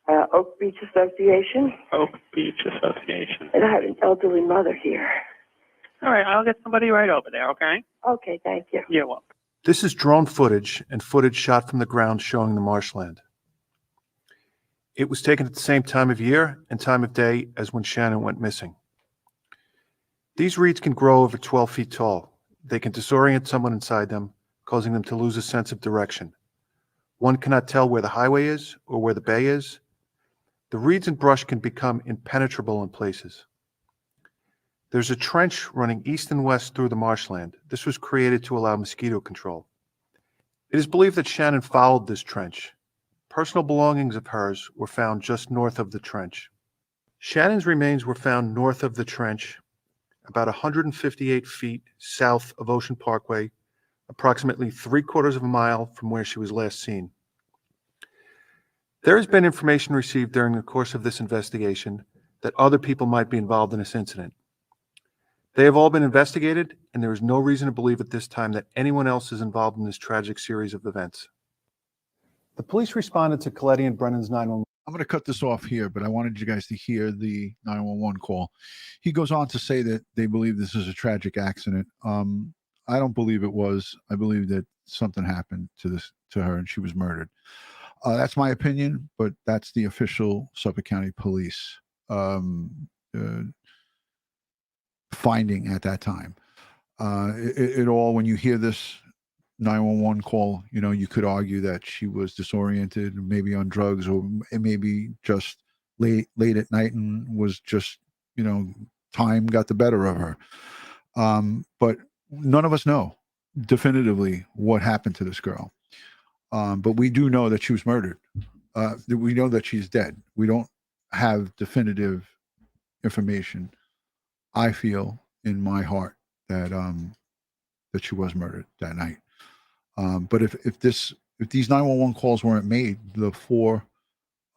Oak Beach Association. Oak Beach Association. And I have an elderly mother here. All right, I'll get somebody right over there, okay? Okay, thank you. You're welcome. This is drone footage and footage shot from the ground showing the marshland. It was taken at the same time of year and time of day as when Shannon went missing. These reeds can grow over 12 feet tall. They can disorient someone inside them, causing them to lose a sense of direction. One cannot tell where the highway is or where the bay is. The reeds and brush can become impenetrable in places. There's a trench running east and west through the marshland. This was created to allow mosquito control. It is believed that Shannon followed this trench. Personal belongings of hers were found just north of the trench. Shannon's remains were found north of the trench, about 158 feet south of Ocean Parkway, approximately 3/4 of a mile from where she was last seen. There has been information received during the course of this investigation that other people might be involved in this incident. They have all been investigated, and there is no reason to believe at this time that anyone else is involved in this tragic series of events. The police responded to Coletti and Brennan's 911. I'm going to cut this off here, but I wanted you guys to hear the 911 call. He goes on to say that they believe this is a tragic accident. I don't believe it was. I believe that something happened to her and she was murdered. That's my opinion, but that's the official Suffolk County Police finding at that time. It all, when you hear this 911 call, you know, you could argue that she was disoriented, maybe on drugs, or maybe just late at night and was just, you know, time got the better of her. But none of us know definitively what happened to this girl. But we do know that she was murdered. We know that she's dead. We don't have definitive information. I feel in my heart that that she was murdered that night. But if these 911 calls weren't made, the four,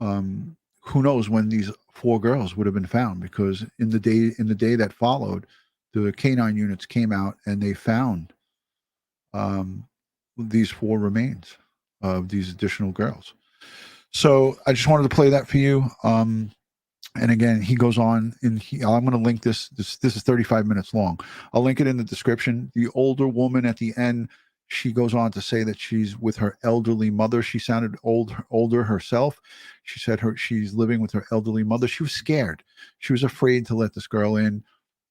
who knows when these four girls would have been found? Because in the day that followed, the canine units came out and they found these four remains of these additional girls. So I just wanted to play that for you. And again, he goes on, and I'm going to link this. This is 35 minutes long. I'll link it in the description. The older woman at the end, she goes on to say that she's with her elderly mother. She sounded older herself. She said she's living with her elderly mother. She was scared. She was afraid to let this girl in.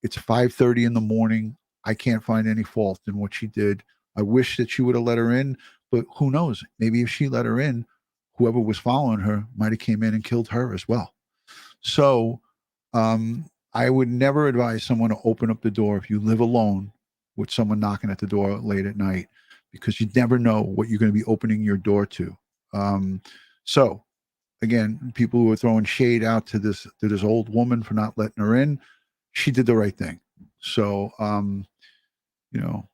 It's 5:30 in the morning. I can't find any fault in what she did. I wish that she would have let her in, but who knows? Maybe if she let her in, whoever was following her might have came in and killed her as well. So I would never advise someone to open up the door if you live alone with someone knocking at the door late at night, because you never know what you're going to be opening your door to. So again, people who are throwing shade out to this old woman for not letting her in, she did the right thing. So, you know,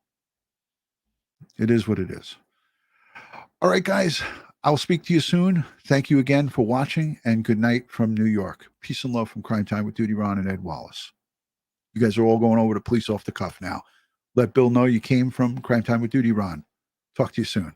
it is what it is. All right, guys, I'll speak to you soon. Thank you again for watching, and good night from New York. Peace and love from Crime Time with DutyRon and Ed Wallace. You guys are all going over to Police Off the Cuff now. Let Bill know you came from Crime Time with DutyRon. Talk to you soon.